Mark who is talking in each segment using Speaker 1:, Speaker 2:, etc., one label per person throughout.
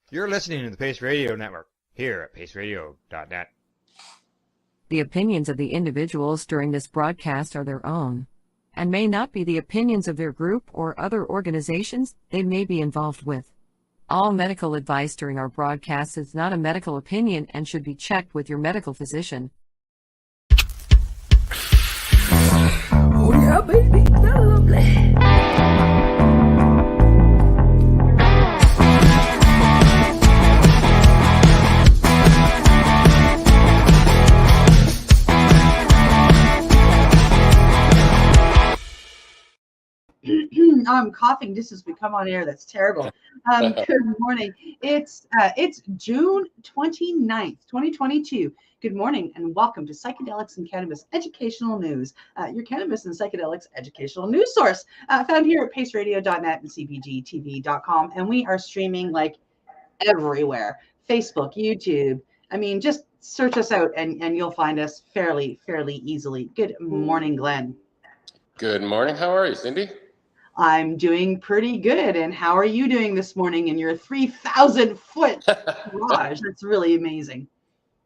Speaker 1: You're listening to the Pace Radio Network here at paceradio.net.
Speaker 2: The opinions of the individuals during this broadcast are their own and may not be the opinions of their group or other organizations they may be involved with. All medical advice during our broadcast is not a medical opinion and should be checked with your medical physician.
Speaker 3: Oh yeah, baby, that's lovely.
Speaker 4: I'm coughing just as we come on air. That's terrible. Good morning. It's June 29th, 2022. Good morning and welcome to Psychedelics and Cannabis Educational News, your cannabis and psychedelics educational news source, found here at paceradio.net and cbgtv.com. And we are streaming like everywhere. Facebook, YouTube. I mean, just search us out and you'll find us fairly easily. Good morning, Glenn.
Speaker 5: Good morning. How are you, Cindy?
Speaker 4: I'm doing pretty good. And how are you doing this morning in your 3,000 foot garage? That's really amazing.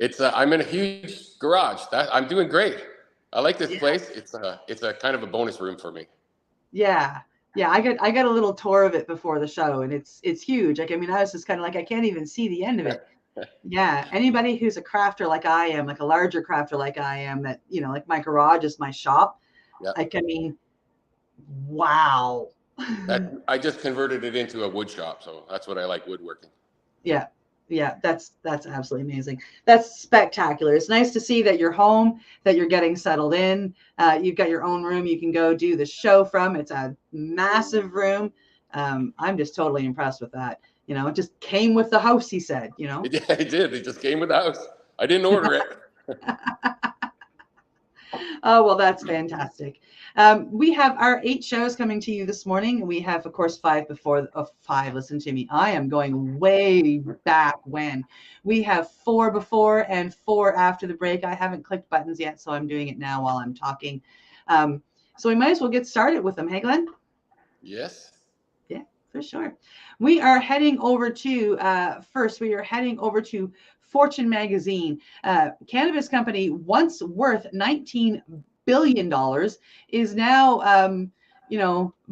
Speaker 5: It's I'm in a huge garage. I'm doing great. I like this place. It's a kind of a bonus room for me.
Speaker 4: Yeah. I got a little tour of it before the show, and it's huge. Like, I mean, I was just kind of like, I can't even see the end of it. Yeah. Anybody who's a crafter like I am, like a larger crafter like I am, that, you know, like my garage is my shop.
Speaker 5: Yeah.
Speaker 4: Like, I mean, wow.
Speaker 5: I just converted it into a wood shop, so that's what I like, woodworking.
Speaker 4: Yeah, that's absolutely amazing. That's spectacular. It's nice to see that you're home, that you're getting settled in. You've got your own room you can go do the show from. It's a massive room. I'm just totally impressed with that. You know, it just came with the house, he said, you know.
Speaker 5: It did. It just came with the house. I didn't order it.
Speaker 4: Oh, well, that's fantastic. We have our 8 shows coming to you this morning. We have, of course, 5 before. 5, listen to me. I am going way back when. We have 4 before and 4 after the break. I haven't clicked buttons yet, so I'm doing it now while I'm talking. So we might as well get started with them. Hey, Glenn?
Speaker 5: Yes.
Speaker 4: Yeah, for sure. We are heading over to, first, we are heading over to Fortune magazine. Cannabis company once worth $19 billion is now,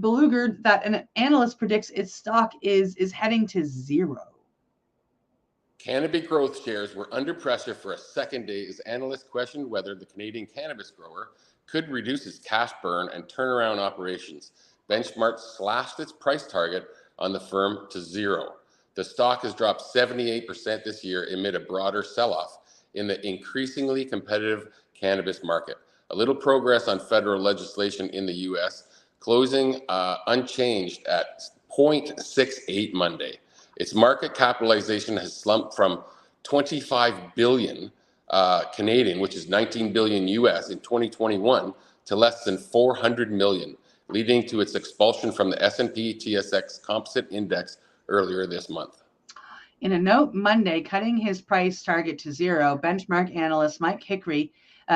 Speaker 4: beleaguered that an analyst predicts its stock is heading to zero.
Speaker 5: Cannabis growth shares were under pressure for a second day as analysts questioned whether the Canadian cannabis grower could reduce its cash burn and turn around operations. Benchmark slashed its price target on the firm to zero. The stock has dropped 78% this year amid a broader sell-off in the increasingly competitive cannabis market. A little progress on federal legislation in the U.S., closing unchanged at 0.68 Monday. Its market capitalization has slumped from 25 billion Canadian, which is 19 billion US in 2021, to less than 400 million, leading to its expulsion from the S&P TSX Composite Index earlier this month.
Speaker 4: In a note Monday, cutting his price target to zero, benchmark analyst Mike Hickory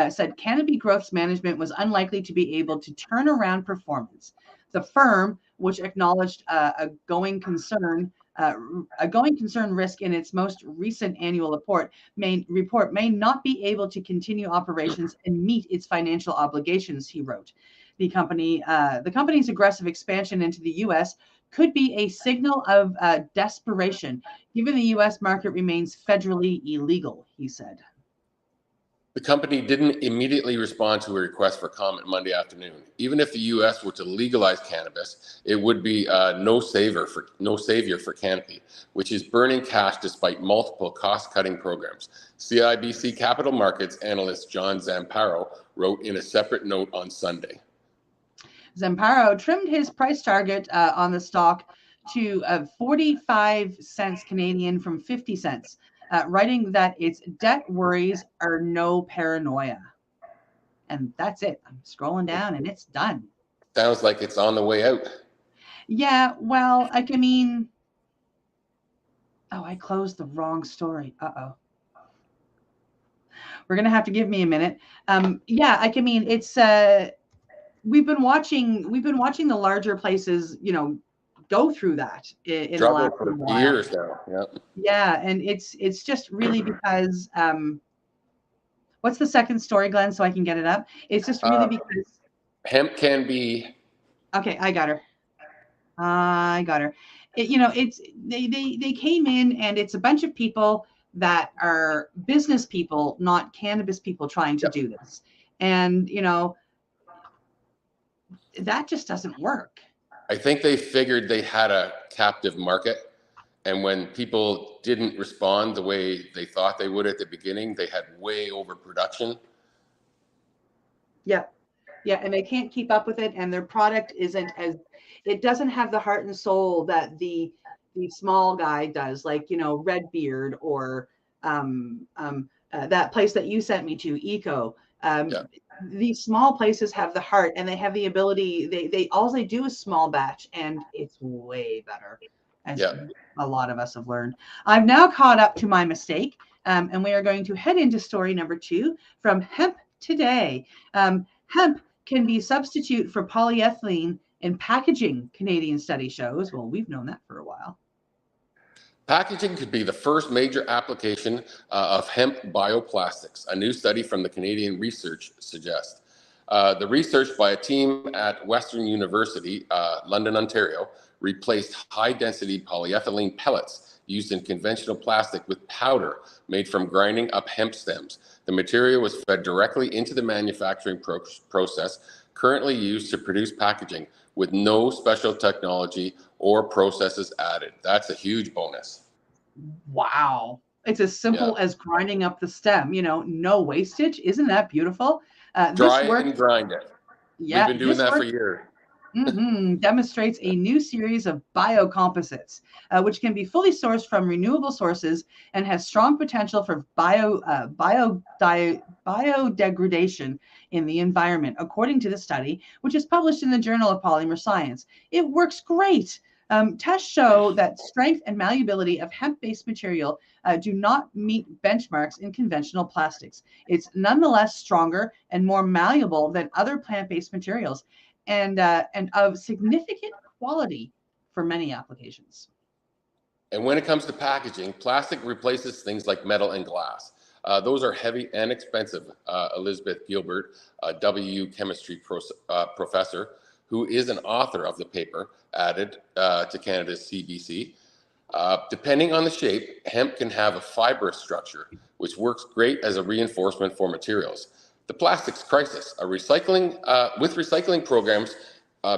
Speaker 4: said Canopy Growth's management was unlikely to be able to turn around performance. The firm, which acknowledged a going concern risk in its most recent annual report, may not be able to continue operations and meet its financial obligations, he wrote. The company's aggressive expansion into the U.S. could be a signal of desperation, given the U.S. market remains federally illegal, he said.
Speaker 5: The company didn't immediately respond to a request for comment Monday afternoon. Even if the U.S. were to legalize cannabis, it would be no savior for Canopy, which is burning cash despite multiple cost-cutting programs. CIBC Capital Markets analyst John Zamparo wrote in a separate note on Sunday.
Speaker 4: Zamparo trimmed his price target on the stock to 45 cents Canadian from 50 cents. Writing that its debt worries are no paranoia. And that's it. I'm scrolling down and it's done.
Speaker 5: Sounds like it's on the way out.
Speaker 4: Yeah, well, I mean, I closed the wrong story. Uh-oh. We're going to have to give me a minute. It's we've been watching the larger places, go through that in the
Speaker 5: Struggle
Speaker 4: last
Speaker 5: for
Speaker 4: while.
Speaker 5: years now. Yeah.
Speaker 4: Yeah, and it's just really because what's the second story, Glenn, so I can get it up? It's just really because
Speaker 5: Hemp can be.
Speaker 4: okay, I got her. It's they came in, and it's a bunch of people that are business people, not cannabis people, trying to do this, and that just doesn't work.
Speaker 5: I think they figured they had a captive market, and when people didn't respond the way they thought they would at the beginning, they had way overproduction.
Speaker 4: Yeah, and they can't keep up with it, and their product it doesn't have the heart and soul that the small guy does, like Redbeard or that place that you sent me to, Eco. These small places have the heart, and they have the ability. They all they do is small batch, and it's way better, as a lot of us have learned. I've now caught up to my mistake, and we are going to head into story number 2 from Hemp Today. Hemp can be substitute for polyethylene in packaging, Canadian study shows. Well, we've known that for a while.
Speaker 5: Packaging could be the first major application of hemp bioplastics, a new study from the Canadian research suggests. The research by a team at Western University, London, Ontario, replaced high-density polyethylene pellets used in conventional plastic with powder made from grinding up hemp stems. The material was fed directly into the manufacturing process currently used to produce packaging, with no special technology or processes added. That's a huge bonus.
Speaker 4: Wow. It's as simple as grinding up the stem, no wastage. Isn't that beautiful?
Speaker 5: Dry it and grind it.
Speaker 4: Yeah,
Speaker 5: we've been doing that for years.
Speaker 4: Demonstrates a new series of biocomposites, which can be fully sourced from renewable sources and has strong potential for biodegradation in the environment, according to the study, which is published in the Journal of Polymer Science. It works great. Tests show that strength and malleability of hemp-based material do not meet benchmarks in conventional plastics. It's nonetheless stronger and more malleable than other plant-based materials, and of significant quality for many applications.
Speaker 5: And when it comes to packaging, plastic replaces things like metal and glass. Those are heavy and expensive. Elizabeth Gilbert, a WU chemistry professor, who is an author of the paper, added to Canada's CBC. Depending on the shape, hemp can have a fibrous structure, which works great as a reinforcement for materials. The plastics crisis, with recycling programs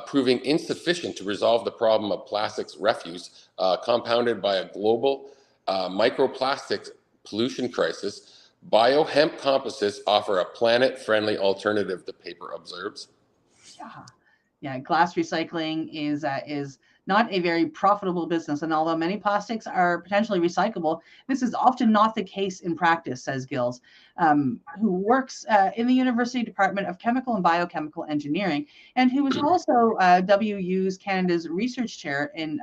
Speaker 5: proving insufficient to resolve the problem of plastics refuse, compounded by a global microplastics pollution crisis, bio-hemp composites offer a planet-friendly alternative, the paper observes.
Speaker 4: Yeah, glass recycling is not a very profitable business, and although many plastics are potentially recyclable, this is often not the case in practice, says Gills, who works in the University Department of Chemical and Biochemical Engineering, and who is also WU's Canada's research chair in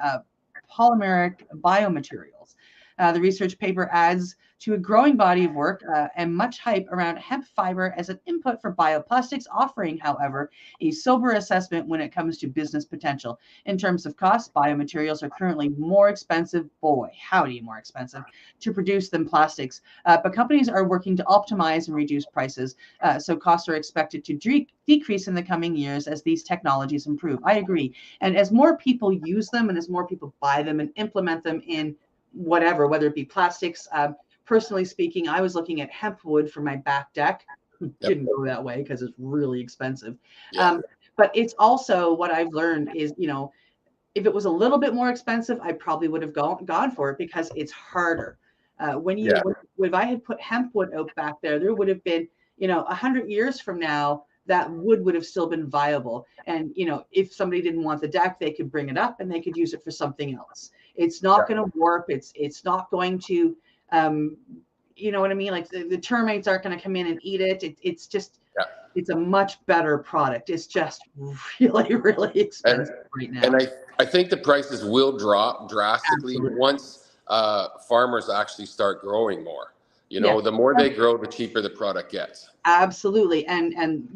Speaker 4: polymeric biomaterials. The research paper adds to a growing body of work and much hype around hemp fiber as an input for bioplastics, offering, however, a sober assessment when it comes to business potential. In terms of cost, biomaterials are currently more expensive, more expensive to produce than plastics, but companies are working to optimize and reduce prices, so costs are expected to decrease in the coming years as these technologies improve. I agree. And as more people use them and as more people buy them and implement them in whatever, whether it be plastics. Personally speaking, I was looking at hemp wood for my back deck. Didn't go that way because it's really expensive. But it's also what I've learned is, if it was a little bit more expensive, I probably would have gone for it because it's harder. If I had put hemp wood out back there, there would have been, 100 years from now, that wood would have still been viable. And, if somebody didn't want the deck, they could bring it up and they could use it for something else. It's not going to warp. It's not going to, you know what I mean? Like the termites aren't going to come in and eat it. It's just, it's a much better product. It's just really, really expensive right now.
Speaker 5: And I think the prices will drop drastically once farmers actually start growing more. The more they grow, the cheaper the product gets.
Speaker 4: Absolutely. And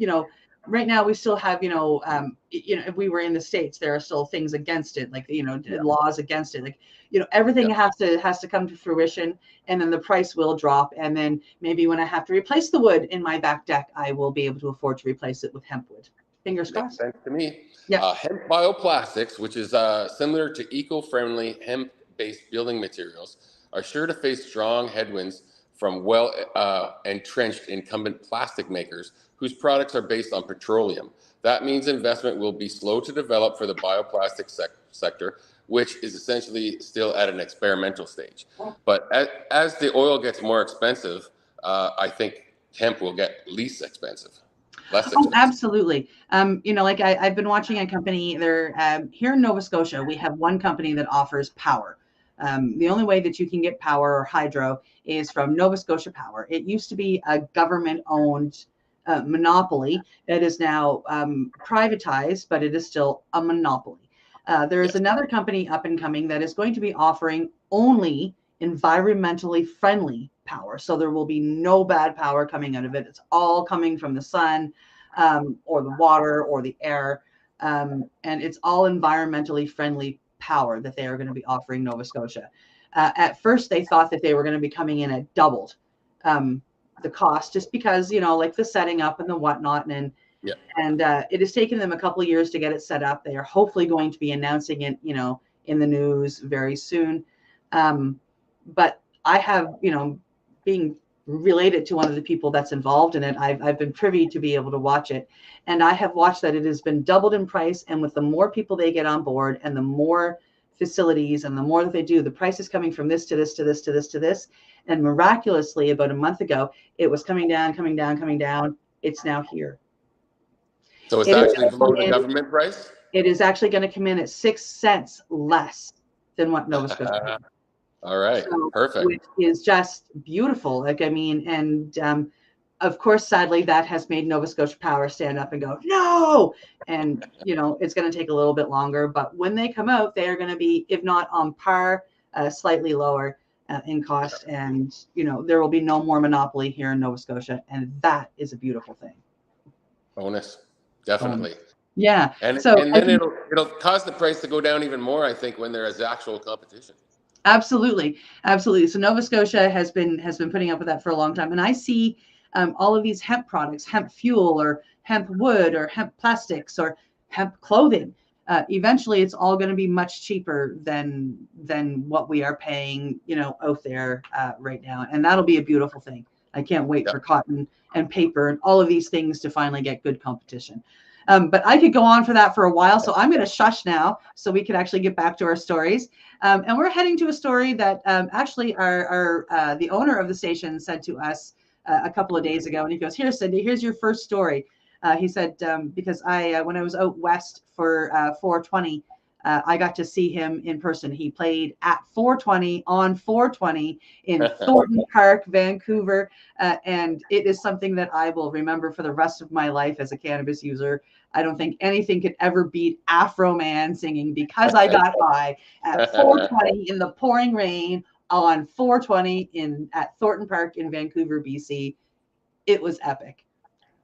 Speaker 4: right now we still have, if we were in the States, there are still things against it, like, laws against it. Like, everything has to come to fruition, and then the price will drop. And then maybe when I have to replace the wood in my back deck, I will be able to afford to replace it with hemp wood. Fingers crossed.
Speaker 5: Makes sense to me.
Speaker 4: Yeah.
Speaker 5: Hemp bioplastics, which is similar to eco-friendly hemp-based building materials, are sure to face strong headwinds from entrenched incumbent plastic makers whose products are based on petroleum. That means investment will be slow to develop for the bioplastic sector, which is essentially still at an experimental stage. But as the oil gets more expensive, I think hemp will get less expensive.
Speaker 4: Oh, absolutely. Like I've been watching a company there here in Nova Scotia. We have one company that offers power. The only way that you can get power or hydro is from Nova Scotia Power. It used to be a government-owned monopoly. It is now privatized, but it is still a monopoly. There is another company up and coming that is going to be offering only environmentally friendly power. So there will be no bad power coming out of it. It's all coming from the sun or the water or the air. And it's all environmentally friendly power that they are going to be offering Nova Scotia. At first, they thought that they were going to be coming in at doubled the cost, just because, like the setting up and the whatnot. And it has taken them a couple of years to get it set up. They are hopefully going to be announcing it, in the news very soon. But I have, being related to one of the people that's involved in it, I've been privy to be able to watch it. And I have watched that it has been doubled in price. And with the more people they get on board and the more facilities and the more that they do, the price is coming from this to this to this to this to this. And miraculously, about a month ago, it was coming down, coming down, coming down. It's now here.
Speaker 5: So it's actually below the government price?
Speaker 4: It is actually going to come in at 6 cents less than what Nova Scotia paid.
Speaker 5: All right, so, perfect.
Speaker 4: Which is just beautiful. Like, I mean, and of course, sadly, that has made Nova Scotia Power stand up and go, no. And, it's going to take a little bit longer. But when they come out, they are going to be, if not on par, slightly lower in cost. And, there will be no more monopoly here in Nova Scotia. And that is a beautiful thing. Bonus.
Speaker 5: Definitely.
Speaker 4: Yeah.
Speaker 5: And then it'll cause the price to go down even more, I think, when there is actual competition.
Speaker 4: Absolutely. Absolutely. So Nova Scotia has been putting up with that for a long time. And I see all of these hemp products, hemp fuel or hemp wood or hemp plastics or hemp clothing. Eventually, it's all going to be much cheaper than what we are paying, out there right now. And that'll be a beautiful thing. I can't wait for cotton and paper and all of these things to finally get good competition. But I could go on for that for a while. So I'm going to shush now so we can actually get back to our stories. And we're heading to a story that actually the owner of the station said to us a couple of days ago. And he goes, "Here, Cindy, here's your first story." He said, because when I was out west for 420, I got to see him in person. He played at 420 on 420 in Thornton Park, Vancouver. And it is something that I will remember for the rest of my life as a cannabis user. I don't think anything could ever beat AFROMAN singing Because I Got High at 420 in the pouring rain on 420 at Thornton Park in Vancouver, BC. It was epic.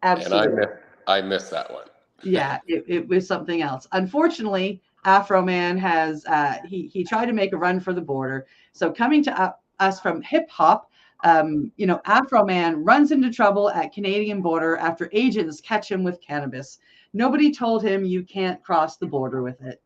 Speaker 4: Absolutely.
Speaker 5: And I missed that one.
Speaker 4: Yeah, it was something else. Unfortunately, AFROMAN has he tried to make a run for the border. So coming to us from hip hop, AFROMAN runs into trouble at Canadian border after agents catch him with cannabis. Nobody told him you can't cross the border with it.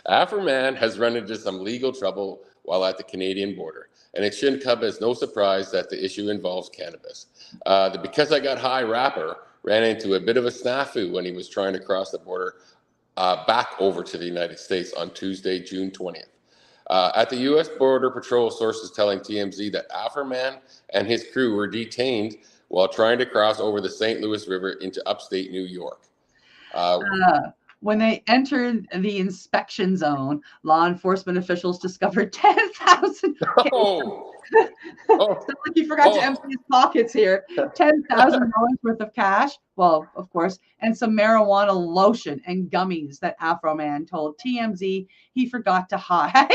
Speaker 5: AFROMAN has run into some legal trouble while at the Canadian border, and it shouldn't come as no surprise that the issue involves cannabis. The Because I Got High rapper ran into a bit of a snafu when he was trying to cross the border back over to the United States on Tuesday, June 20th. At the U.S. Border Patrol, sources telling TMZ that AFROMAN and his crew were detained while trying to cross over the St. Louis River into upstate New York.
Speaker 4: When they entered the inspection zone, law enforcement officials discovered 10,000.
Speaker 5: Oh.
Speaker 4: So like he forgot to empty his pockets here. $10,000 worth of cash. Well, of course, and some marijuana lotion and gummies that AFROMAN told TMZ he forgot to hide.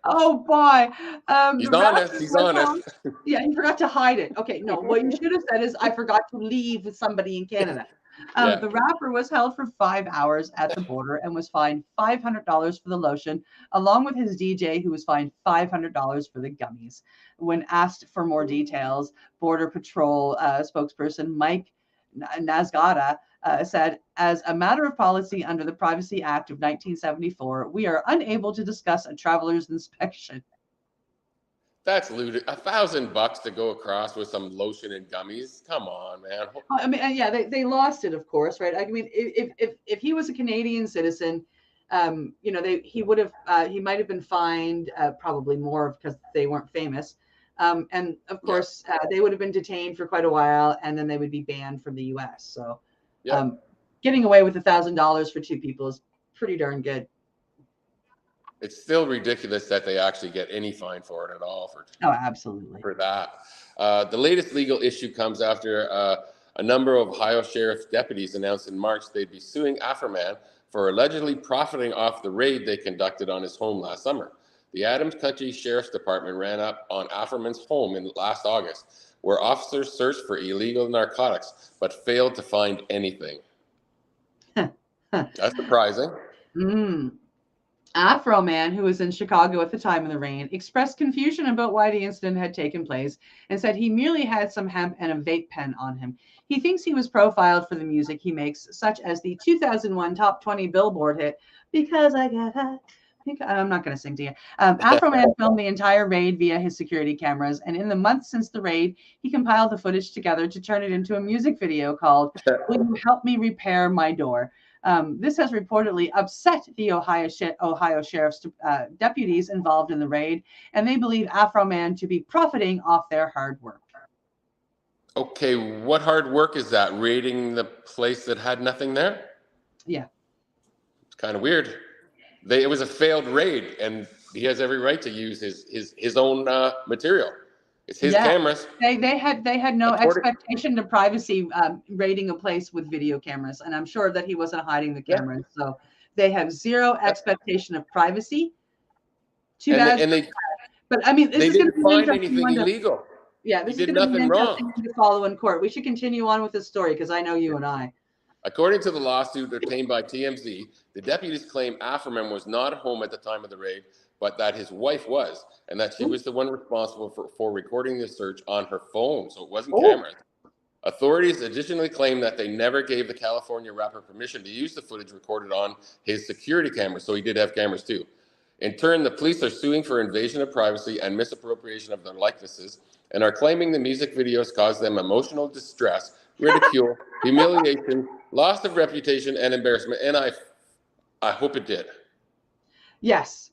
Speaker 4: Oh boy.
Speaker 5: He's
Speaker 4: The
Speaker 5: honest.
Speaker 4: rapper
Speaker 5: He's
Speaker 4: was held.
Speaker 5: honest.
Speaker 4: Yeah, he forgot to hide it. Okay, no, what you should have said is I forgot to leave with somebody in Canada.
Speaker 5: Yeah.
Speaker 4: The rapper was held for 5 hours at the border and was fined $500 for the lotion, along with his DJ, who was fined $500 for the gummies. When asked for more details, Border Patrol spokesperson Mike Nazgada said, as a matter of policy under the Privacy Act of 1974, we are unable to discuss a traveler's inspection.
Speaker 5: That's ludicrous. $1,000 to go across with some lotion and gummies. Come on, man.
Speaker 4: I mean, yeah, they lost it, of course, right? I mean, if he was a Canadian citizen, you know, he would have he might have been fined probably more because they weren't famous, and of course they would have been detained for quite a while, and then they would be banned from the U.S. So, getting away with $1,000 for 2 people is pretty darn good.
Speaker 5: It's still ridiculous that they actually get any fine for it at all
Speaker 4: Oh, absolutely.
Speaker 5: for that. The latest legal issue comes after a number of Ohio sheriff's deputies announced in March they'd be suing AFROMAN for allegedly profiting off the raid they conducted on his home last summer. The Adams County Sheriff's Department ran up on AFROMAN's home in last August, where officers searched for illegal narcotics but failed to find anything. That's surprising.
Speaker 4: AFROMAN, who was in Chicago at the time of the raid, expressed confusion about why the incident had taken place and said he merely had some hemp and a vape pen on him. He thinks he was profiled for the music he makes, such as the 2001 Top 20 Billboard hit, Because I Get High. I'm not going to sing to you. AFROMAN filmed the entire raid via his security cameras, and in the months since the raid, he compiled the footage together to turn it into a music video called Will You Help Me Repair My Door? This has reportedly upset the Ohio Sheriff's deputies involved in the raid, and they believe AFROMAN to be profiting off their hard work.
Speaker 5: Okay, what hard work is that? Raiding the place that had nothing there?
Speaker 4: Yeah.
Speaker 5: It's kind of weird. It was a failed raid, and he has every right to use his own material. It's his cameras.
Speaker 4: They had no expectation to privacy raiding a place with video cameras, and I'm sure that he wasn't hiding the cameras. So they have zero expectation of privacy. Too bad. But I mean, this is going to be
Speaker 5: find anything illegal.
Speaker 4: Yeah, this is going to be interesting to follow in court. We should continue on with this story because I know you and I.
Speaker 5: According to the lawsuit obtained by TMZ, the deputies claim AFROMAN was not home at the time of the raid, but that his wife was, and that she was the one responsible for recording the search on her phone, so it wasn't cameras. Authorities additionally claim that they never gave the California rapper permission to use the footage recorded on his security cameras, so he did have cameras too. In turn, the police are suing for invasion of privacy and misappropriation of their likenesses, and are claiming the music videos caused them emotional distress, ridicule, humiliation, loss of reputation, and embarrassment, and I hope it did.
Speaker 4: Yes.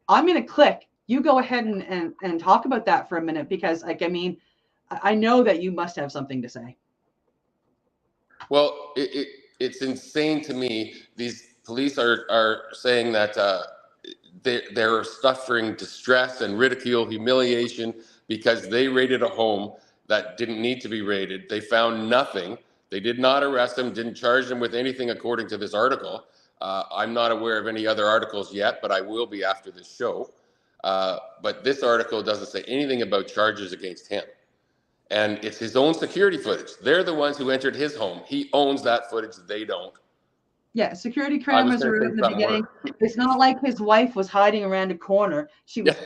Speaker 4: I'm going to click. You go ahead and talk about that for a minute because, like, I mean, I know that you must have something to say.
Speaker 5: Well, it's insane to me. These police are saying that they're suffering distress and ridicule, humiliation, because they raided a home that didn't need to be raided. They found nothing. They did not arrest him, didn't charge him with anything according to this article. I'm not aware of any other articles yet, but I will be after this show. But this article doesn't say anything about charges against him. And it's his own security footage. They're the ones who entered his home. He owns that footage. They don't.
Speaker 4: Yeah, security cameras were in the beginning. It's not like his wife was hiding around a corner. She was.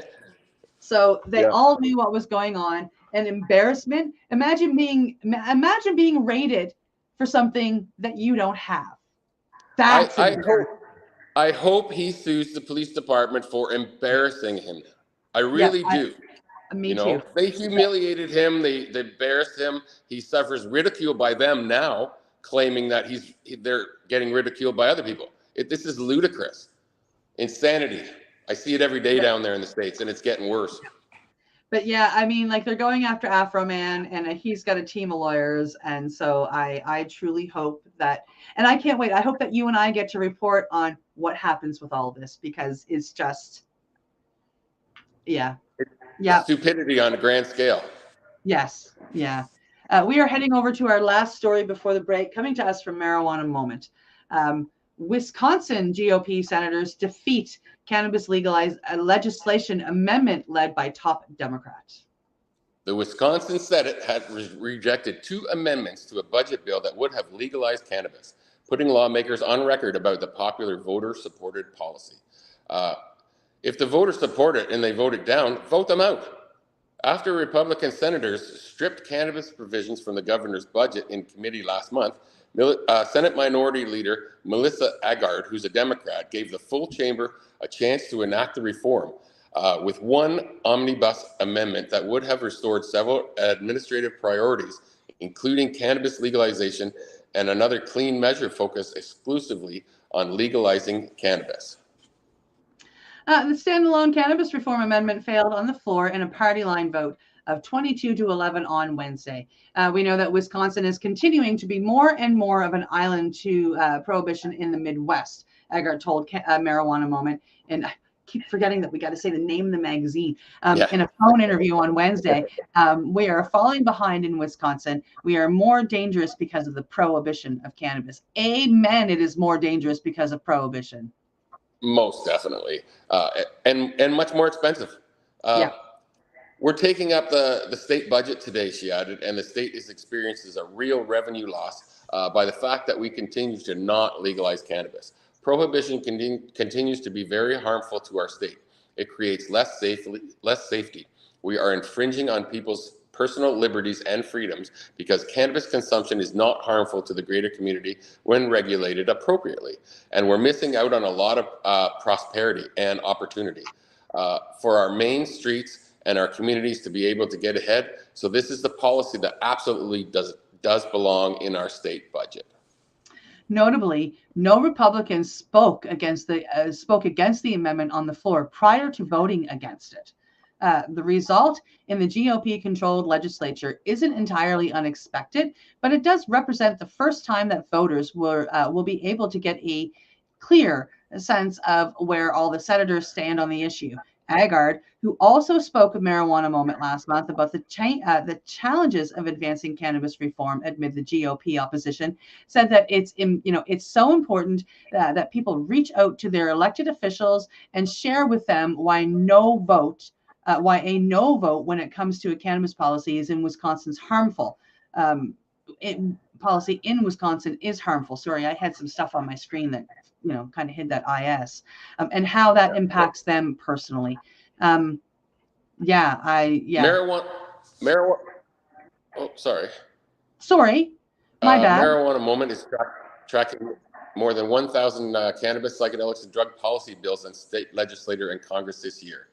Speaker 4: So they all knew what was going on. And embarrassment. Imagine being raided for something that you don't have. That's
Speaker 5: I hope he sues the police department for embarrassing him. I really do.
Speaker 4: Me too.
Speaker 5: They humiliated him. They embarrassed him. He suffers ridicule by them now, claiming that they're getting ridiculed by other people. This is ludicrous. Insanity. I see it every day down there in the States, and it's getting worse.
Speaker 4: But yeah, I mean, like, they're going after AFROMAN, and he's got a team of lawyers. And so I truly hope that, and I can't wait. I hope that you and I get to report on what happens with all this, because it's just,
Speaker 5: stupidity on a grand scale.
Speaker 4: Yes. Yeah. We are heading over to our last story before the break, coming to us from Marijuana Moment. Wisconsin GOP senators defeat cannabis legislation amendment led by top Democrats.
Speaker 5: The Wisconsin Senate had rejected 2 amendments to a budget bill that would have legalized cannabis, putting lawmakers on record about the popular voter-supported policy. If the voters support it and they vote it down, vote them out. After Republican senators stripped cannabis provisions from the governor's budget in committee last month, Senate Minority Leader Melissa Agard, who's a Democrat, gave the full chamber a chance to enact the reform with one omnibus amendment that would have restored several administrative priorities, including cannabis legalization and another clean measure focused exclusively on legalizing cannabis.
Speaker 4: The standalone cannabis reform amendment failed on the floor in a party line vote of 22-11 on Wednesday. We know that Wisconsin is continuing to be more and more of an island to prohibition in the Midwest, Agard told Marijuana Moment. And I keep forgetting that we got to say the name of the magazine. In a phone interview on Wednesday, we are falling behind in Wisconsin. We are more dangerous because of the prohibition of cannabis. Amen. It is more dangerous because of prohibition.
Speaker 5: Most definitely, and much more expensive. We're taking up the state budget today, she added, and the state is experiences a real revenue loss by the fact that we continue to not legalize cannabis. Prohibition continues to be very harmful to our state. It creates less safety. We are infringing on people's personal liberties and freedoms because cannabis consumption is not harmful to the greater community when regulated appropriately. And we're missing out on a lot of prosperity and opportunity for our main streets and our communities to be able to get ahead. So this is the policy that absolutely does belong in our state budget.
Speaker 4: Notably, no Republicans spoke against the amendment on the floor prior to voting against it. The result in the GOP-controlled legislature isn't entirely unexpected, but it does represent the first time that voters will be able to get a clear sense of where all the senators stand on the issue. Agard, who also spoke of Marijuana Moment last month about the challenges of advancing cannabis reform amid the GOP opposition, said that it's so important that people reach out to their elected officials and share with them why a no vote when it comes to a cannabis policy is in Wisconsin's harmful. Policy in Wisconsin is harmful. Sorry, I had some stuff on my screen that kind of hid that IS, and how that impacts them personally.
Speaker 5: Marijuana. Oh, sorry.
Speaker 4: Sorry, my bad.
Speaker 5: Marijuana Moment is tracking more than 1,000 cannabis, psychedelics, and drug policy bills in state legislature and Congress this year.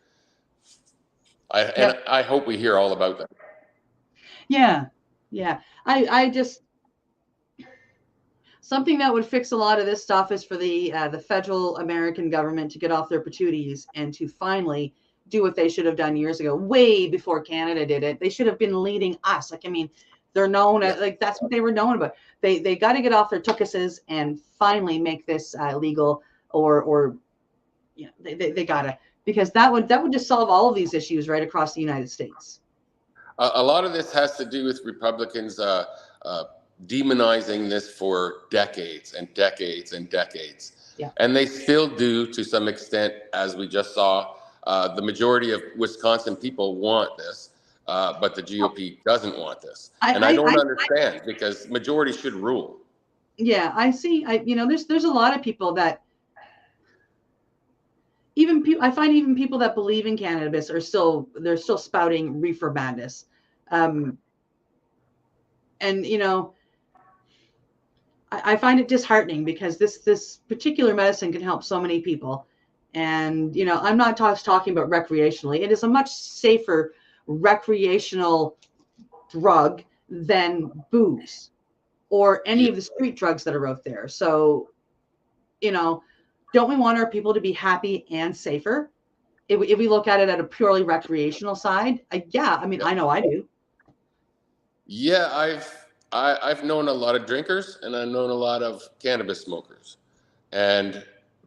Speaker 5: And I hope we hear all about them.
Speaker 4: Yeah. I just, something that would fix a lot of this stuff is for the federal American government to get off their patooties and to finally do what they should have done years ago, way before Canada did it. They should have been leading us. They're known as, that's what they were known about. They got to get off their tookuses and finally make this legal, or they gotta, because that would just solve all of these issues right across the United States.
Speaker 5: A lot of this has to do with Republicans demonizing this for decades and decades and decades.
Speaker 4: Yeah.
Speaker 5: And they still do to some extent, as we just saw. The majority of Wisconsin people want this, but the GOP doesn't want this. I don't understand, because majority should rule.
Speaker 4: Yeah, I see. There's a lot of people that I find even people that believe in cannabis they're still spouting reefer madness. I find it disheartening, because this particular medicine can help so many people. And, I'm not talking about recreationally. It is a much safer recreational drug than booze or any of the street drugs that are out there. So, don't we want our people to be happy and safer? If we look at it at a purely recreational side, I know I do.
Speaker 5: Yeah, I've known a lot of drinkers, and I've known a lot of cannabis smokers. And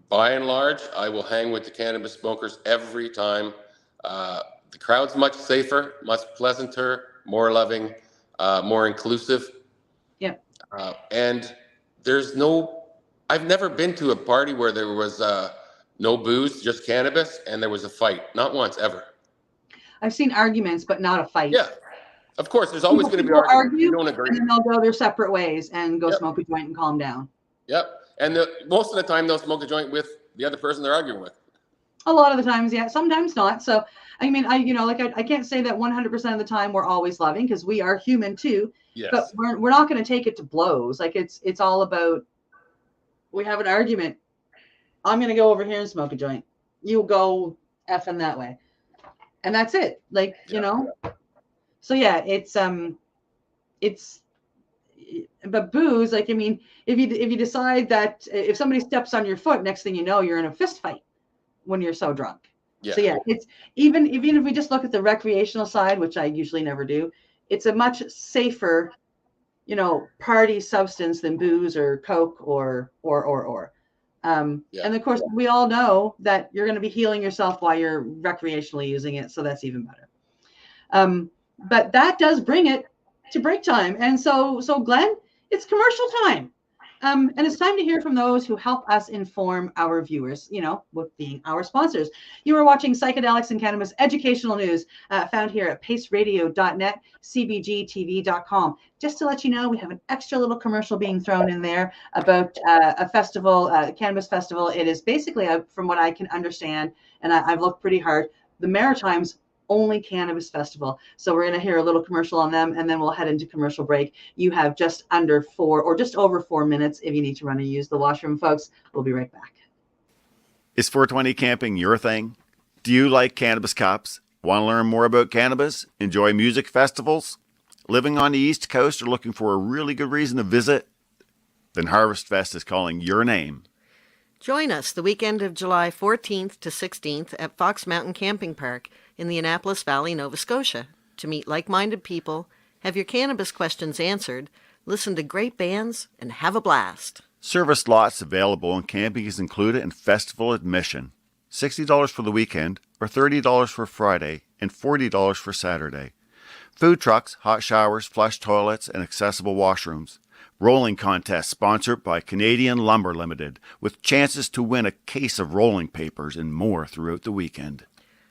Speaker 5: by and large, I will hang with the cannabis smokers every time. The crowd's much safer, much pleasanter, more loving, more inclusive.
Speaker 4: Yeah.
Speaker 5: And there's no I've never been to a party where there was no booze, just cannabis, and there was a fight. Not once, ever.
Speaker 4: I've seen arguments, but not a fight.
Speaker 5: Yeah, of course. There's always going to be
Speaker 4: People
Speaker 5: arguments.
Speaker 4: argue,
Speaker 5: You don't agree.
Speaker 4: and then they'll go their separate ways and go
Speaker 5: Yep.
Speaker 4: smoke a joint and calm down.
Speaker 5: Yep. And most of the time, they'll smoke a joint with the other person they're arguing with.
Speaker 4: A lot of the times, yeah. Sometimes not. So, I mean, I can't say that 100% of the time we're always loving, because we are human too.
Speaker 5: Yes.
Speaker 4: But we're not going to take it to blows. Like it's all about, we have an argument. I'm going to go over here and smoke a joint. You go effing that way. And that's it. Like, you know, so yeah, but booze, like, I mean, if you decide that if somebody steps on your foot, next thing you know, you're in a fist fight when you're so drunk.
Speaker 5: Yeah.
Speaker 4: So yeah, it's even if we just look at the recreational side, which I usually never do, it's a much safer, you know, party substance than booze or Coke or. And of course, we all know that you're going to be healing yourself while you're recreationally using it, so that's even better. But that does bring it to break time, and so Glenn, it's commercial time, and it's time to hear from those who help us inform our viewers. You know, with being our sponsors. You are watching Psychedelics and Cannabis educational news found here at paceradio.net, cbgtv.com. Just to let you know, we have an extra little commercial being thrown in there about a festival, cannabis festival. It is basically, from what I can understand, and I've looked pretty hard, the Maritimes only cannabis festival. So we're going to hear a little commercial on them, and then we'll head into commercial break. You have just under 4 or just over 4 minutes if you need to run and use the washroom, folks. We'll be right back.
Speaker 6: Is 420 camping your thing? Do you like cannabis cups? Want to learn more about cannabis? Enjoy music festivals? Living on the East Coast or looking for a really good reason to visit? Then Harvest Fest is calling your name.
Speaker 7: Join us the weekend of July 14th to 16th at Fox Mountain Camping Park in the Annapolis Valley, Nova Scotia, to meet like-minded people, have your cannabis questions answered, listen to great bands, and have a blast.
Speaker 6: Service lots available and camping is included in festival admission. $60 for the weekend or $30 for Friday and $40 for Saturday. Food trucks, hot showers, flush toilets, and accessible washrooms. Rolling contest sponsored by Canadian Lumber Limited, with chances to win a case of rolling papers and more throughout the weekend.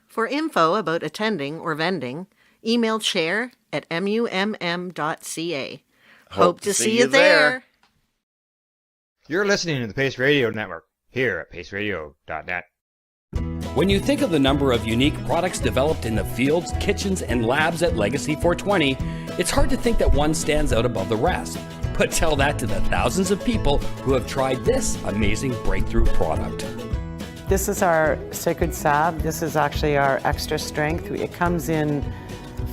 Speaker 7: For info about attending or vending, email chair@mumm.ca. Hope to see you there.
Speaker 1: You're listening to the Pace Radio Network here at paceradio.net.
Speaker 8: When you think of the number of unique products developed in the fields, kitchens, and labs at Legacy 420, it's hard to think that one stands out above the rest. But tell that to the thousands of people who have tried this amazing breakthrough product.
Speaker 9: This is our Sacred Salve. This is actually our extra strength. It comes in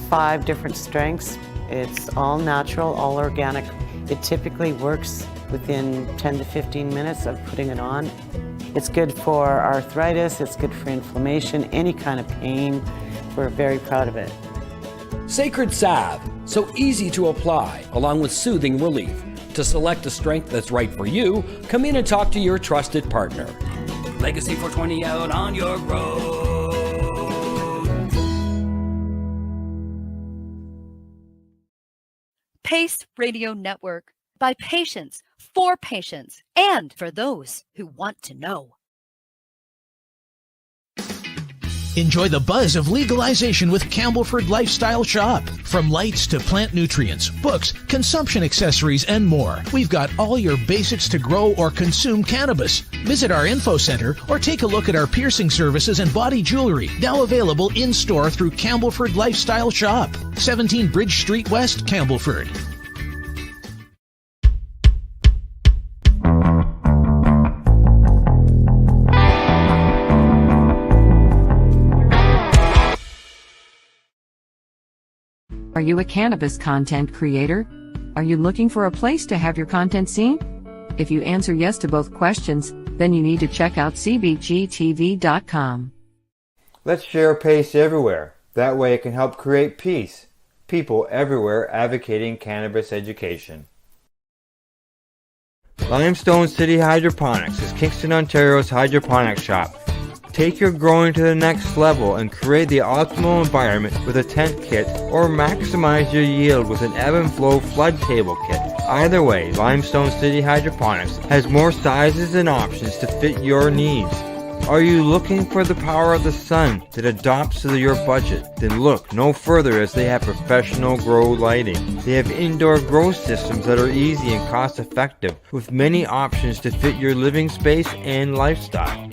Speaker 9: 5 different strengths. It's all natural, all organic. It typically works within 10 to 15 minutes of putting it on. It's good for arthritis, it's good for inflammation, any kind of pain. We're very proud of it.
Speaker 8: Sacred Salve, so easy to apply, along with soothing relief. To select a strength that's right for you, come in and talk to your trusted partner. Legacy 420 out on your road.
Speaker 10: Pace Radio Network, by patients, for patients, and for those who want to know.
Speaker 11: Enjoy the buzz of legalization with Campbellford Lifestyle Shop. From lights to plant nutrients, books, consumption accessories, and more. We've got all your basics to grow or consume cannabis. Visit our info center or take a look at our piercing services and body jewelry, now available in-store through Campbellford Lifestyle Shop. 17 Bridge Street West, Campbellford.
Speaker 2: Are you a cannabis content creator? Are you looking for a place to have your content seen? If you answer yes to both questions, then you need to check out cbgtv.com.
Speaker 12: Let's share PACE everywhere. That way it can help create peace. People everywhere advocating cannabis education. Limestone City Hydroponics is Kingston, Ontario's hydroponics shop. Take your growing to the next level and create the optimal environment with a tent kit, or maximize your yield with an ebb and flow flood table kit. Either way, Limestone City Hydroponics has more sizes and options to fit your needs. Are you looking for the power of the sun that adapts to your budget? Then look no further, as they have professional grow lighting. They have indoor grow systems that are easy and cost effective, with many options to fit your living space and lifestyle.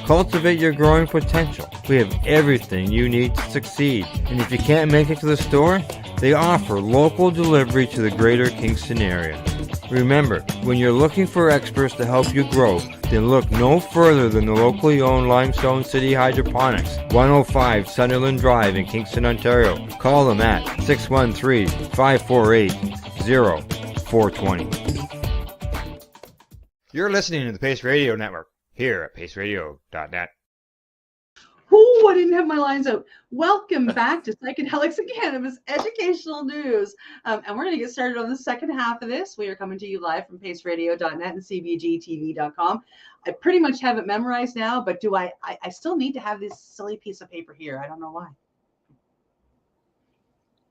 Speaker 12: Cultivate your growing potential. We have everything you need to succeed. And if you can't make it to the store, they offer local delivery to the greater Kingston area. Remember, when you're looking for experts to help you grow, then look no further than the locally owned Limestone City Hydroponics, 105 Sunderland Drive in Kingston, Ontario. Call them at 613-548-0420.
Speaker 1: You're listening to the Pace Radio Network here at paceradio.net.
Speaker 4: Ooh, I didn't have my lines out. Welcome back to Psychedelics and Cannabis Educational News. And we're going to get started on the second half of this. We are coming to you live from paceradio.net and cbgtv.com. I pretty much have it memorized now, but do I still need to have this silly piece of paper here? I don't know why.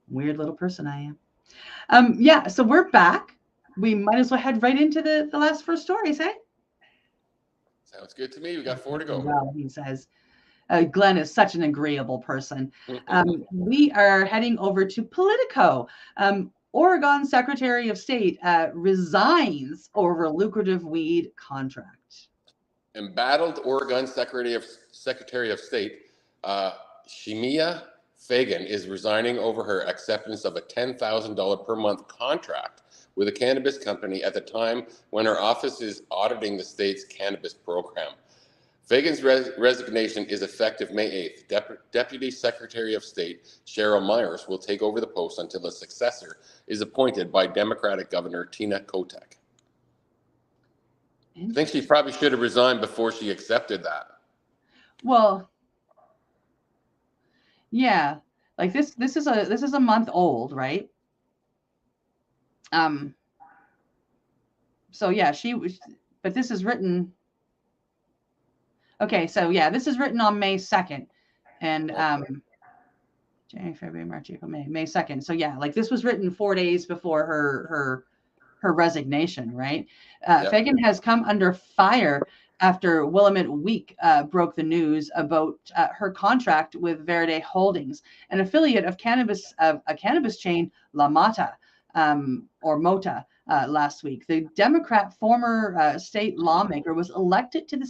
Speaker 4: Weird little person I am. Yeah, so we're back. We might as well head right into the last 4 stories, eh?
Speaker 5: Sounds good to me. We got 4 to go.
Speaker 4: Well, he says. Glenn is such an agreeable person. We are heading over to Politico. Oregon Secretary of State resigns over lucrative weed contract.
Speaker 5: Embattled Oregon Secretary of State, Shemia Fagan, is resigning over her acceptance of a $10,000 per month contract with a cannabis company at the time when her office is auditing the state's cannabis program. Fagan's resignation is effective May 8th. Deputy Secretary of State Cheryl Myers will take over the post until a successor is appointed by Democratic Governor Tina Kotek. I think she probably should have resigned before she accepted that.
Speaker 4: Well, yeah, like this is a month old, right? So yeah, she was, but this is written. Okay, so yeah, this is written on May 2nd, and January, February, March, April, May 2nd. So yeah, like this was written 4 days before her resignation, right?
Speaker 5: Yep.
Speaker 4: Fagan has come under fire after Willamette Week broke the news about her contract with Verde Holdings, an affiliate of a cannabis chain La Mata, or Mota. Last week, the Democrat former state lawmaker was elected to the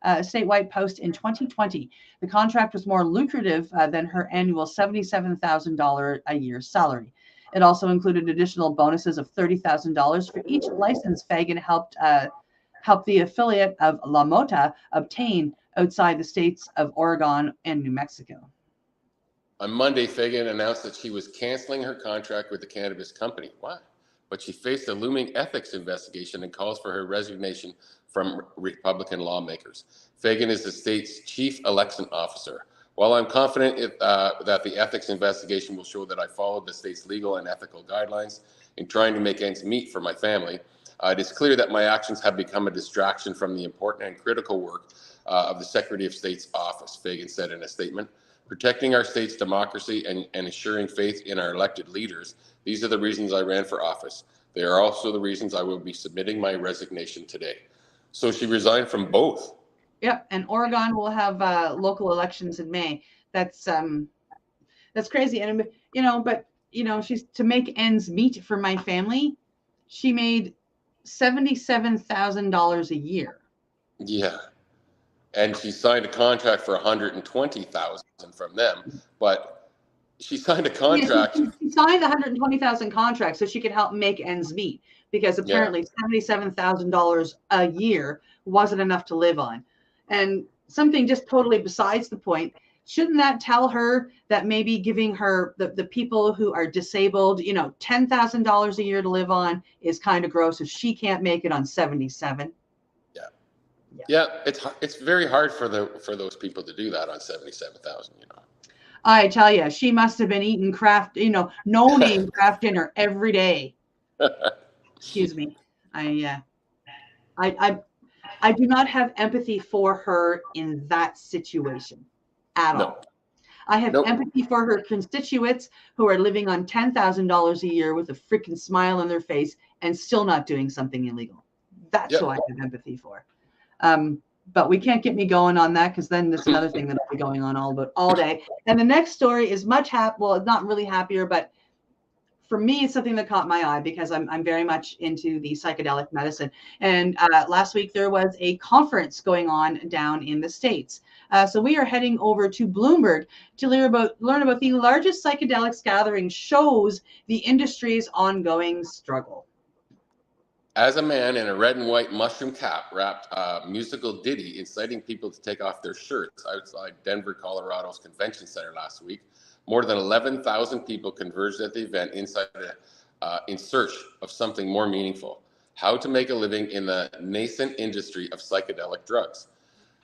Speaker 4: statewide post in 2020. The contract was more lucrative than her annual $77,000 a year salary. It also included additional bonuses of $30,000 for each license Fagan helped the affiliate of La Mota obtain outside the states of Oregon and New Mexico.
Speaker 5: On Monday, Fagan announced that she was canceling her contract with the cannabis company. Why? But she faced a looming ethics investigation and calls for her resignation from Republican lawmakers. Fagan is the state's chief election officer. While I'm confident that the ethics investigation will show that I followed the state's legal and ethical guidelines in trying to make ends meet for my family, it is clear that my actions have become a distraction from the important and critical work of the Secretary of State's office, Fagan said in a statement. Protecting our state's democracy and ensuring faith in our elected leaders, these are the reasons I ran for office. They are also the reasons I will be submitting my resignation today. So she resigned from both.
Speaker 4: Yep, and Oregon will have local elections in May. That's crazy, and but she's to make ends meet for my family. She made $77,000 a year.
Speaker 5: Yeah, and she signed a contract for $120,000 from them, but she signed a contract.
Speaker 4: Yeah, she signed the $120,000 contract so she could help make ends meet, because apparently $77,000 a year wasn't enough to live on. And something just totally besides the point, shouldn't that tell her that maybe giving her the people who are disabled, $10,000 a year to live on is kind of gross if she can't make it on 77?
Speaker 5: Yeah, it's very hard for those people to do that on 77,000.
Speaker 4: I tell you, she must have been eating no name craft dinner every day. Excuse me. I do not have empathy for her in that situation at all. I have
Speaker 5: Nope.
Speaker 4: empathy for her constituents who are living on $10,000 a year with a freaking smile on their face and still not doing something illegal. That's who I have empathy for. But we can't get me going on that, because then there's another thing that'll be going on all day. And the next story is well, it's not really happier, but for me, it's something that caught my eye because I'm very much into the psychedelic medicine. And last week there was a conference going on down in the States. So we are heading over to Bloomberg to learn about the largest psychedelics gathering shows the industry's ongoing struggle.
Speaker 5: As a man in a red and white mushroom cap rapped a musical ditty inciting people to take off their shirts outside Denver, Colorado's convention center last week, more than 11,000 people converged at the event in search of something more meaningful: how to make a living in the nascent industry of psychedelic drugs.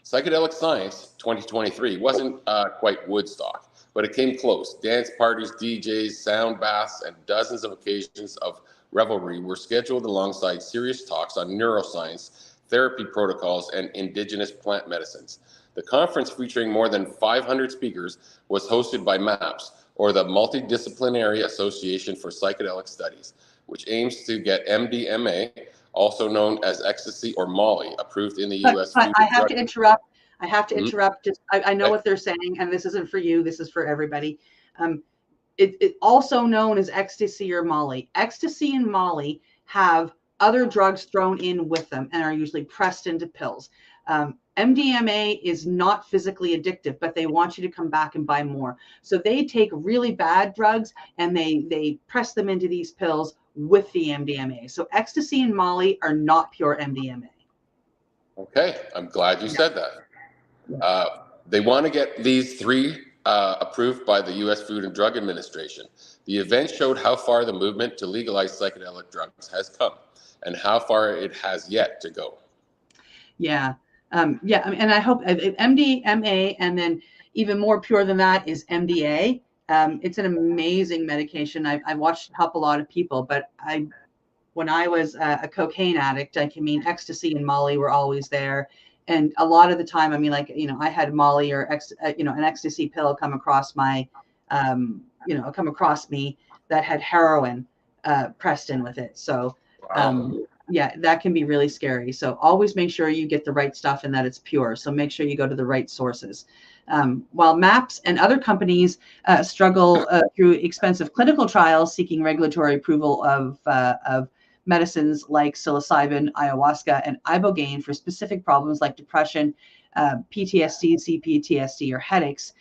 Speaker 5: Psychedelic Science 2023 wasn't quite Woodstock, but it came close. Dance parties, DJs, sound baths, and dozens of occasions of revelry were scheduled alongside serious talks on neuroscience, therapy protocols, and indigenous plant medicines. The conference, featuring more than 500 speakers, was hosted by MAPS, or the Multidisciplinary Association for Psychedelic Studies, which aims to get MDMA, also known as ecstasy or Molly, approved in the U.S.
Speaker 4: But I have to interrupt. Just, I know
Speaker 5: Okay.
Speaker 4: what they're saying, and this isn't for you. This is for everybody. It also known as ecstasy or Molly. Ecstasy and Molly have other drugs thrown in with them and are usually pressed into pills. MDMA is not physically addictive, but they want you to come back and buy more. So they take really bad drugs and they press them into these pills with the MDMA. So ecstasy and Molly are not pure MDMA.
Speaker 5: Okay, I'm glad you said that. They want to get these three approved by the U.S. Food and Drug Administration. The event showed how far the movement to legalize psychedelic drugs has come and how far it has yet to go.
Speaker 4: Yeah. And I hope MDMA, and then even more pure than that is MDA. It's an amazing medication. I watched help a lot of people, but when I was a cocaine addict, ecstasy and Molly were always there. And a lot of the time, I had Molly or an ecstasy pill come across me that had heroin pressed in with it. So, that can be really scary. So always make sure you get the right stuff and that it's pure. So make sure you go to the right sources. While MAPS and other companies struggle through expensive clinical trials seeking regulatory approval of medicines like psilocybin, ayahuasca, and ibogaine for specific problems like depression, PTSD, CPTSD, or headaches.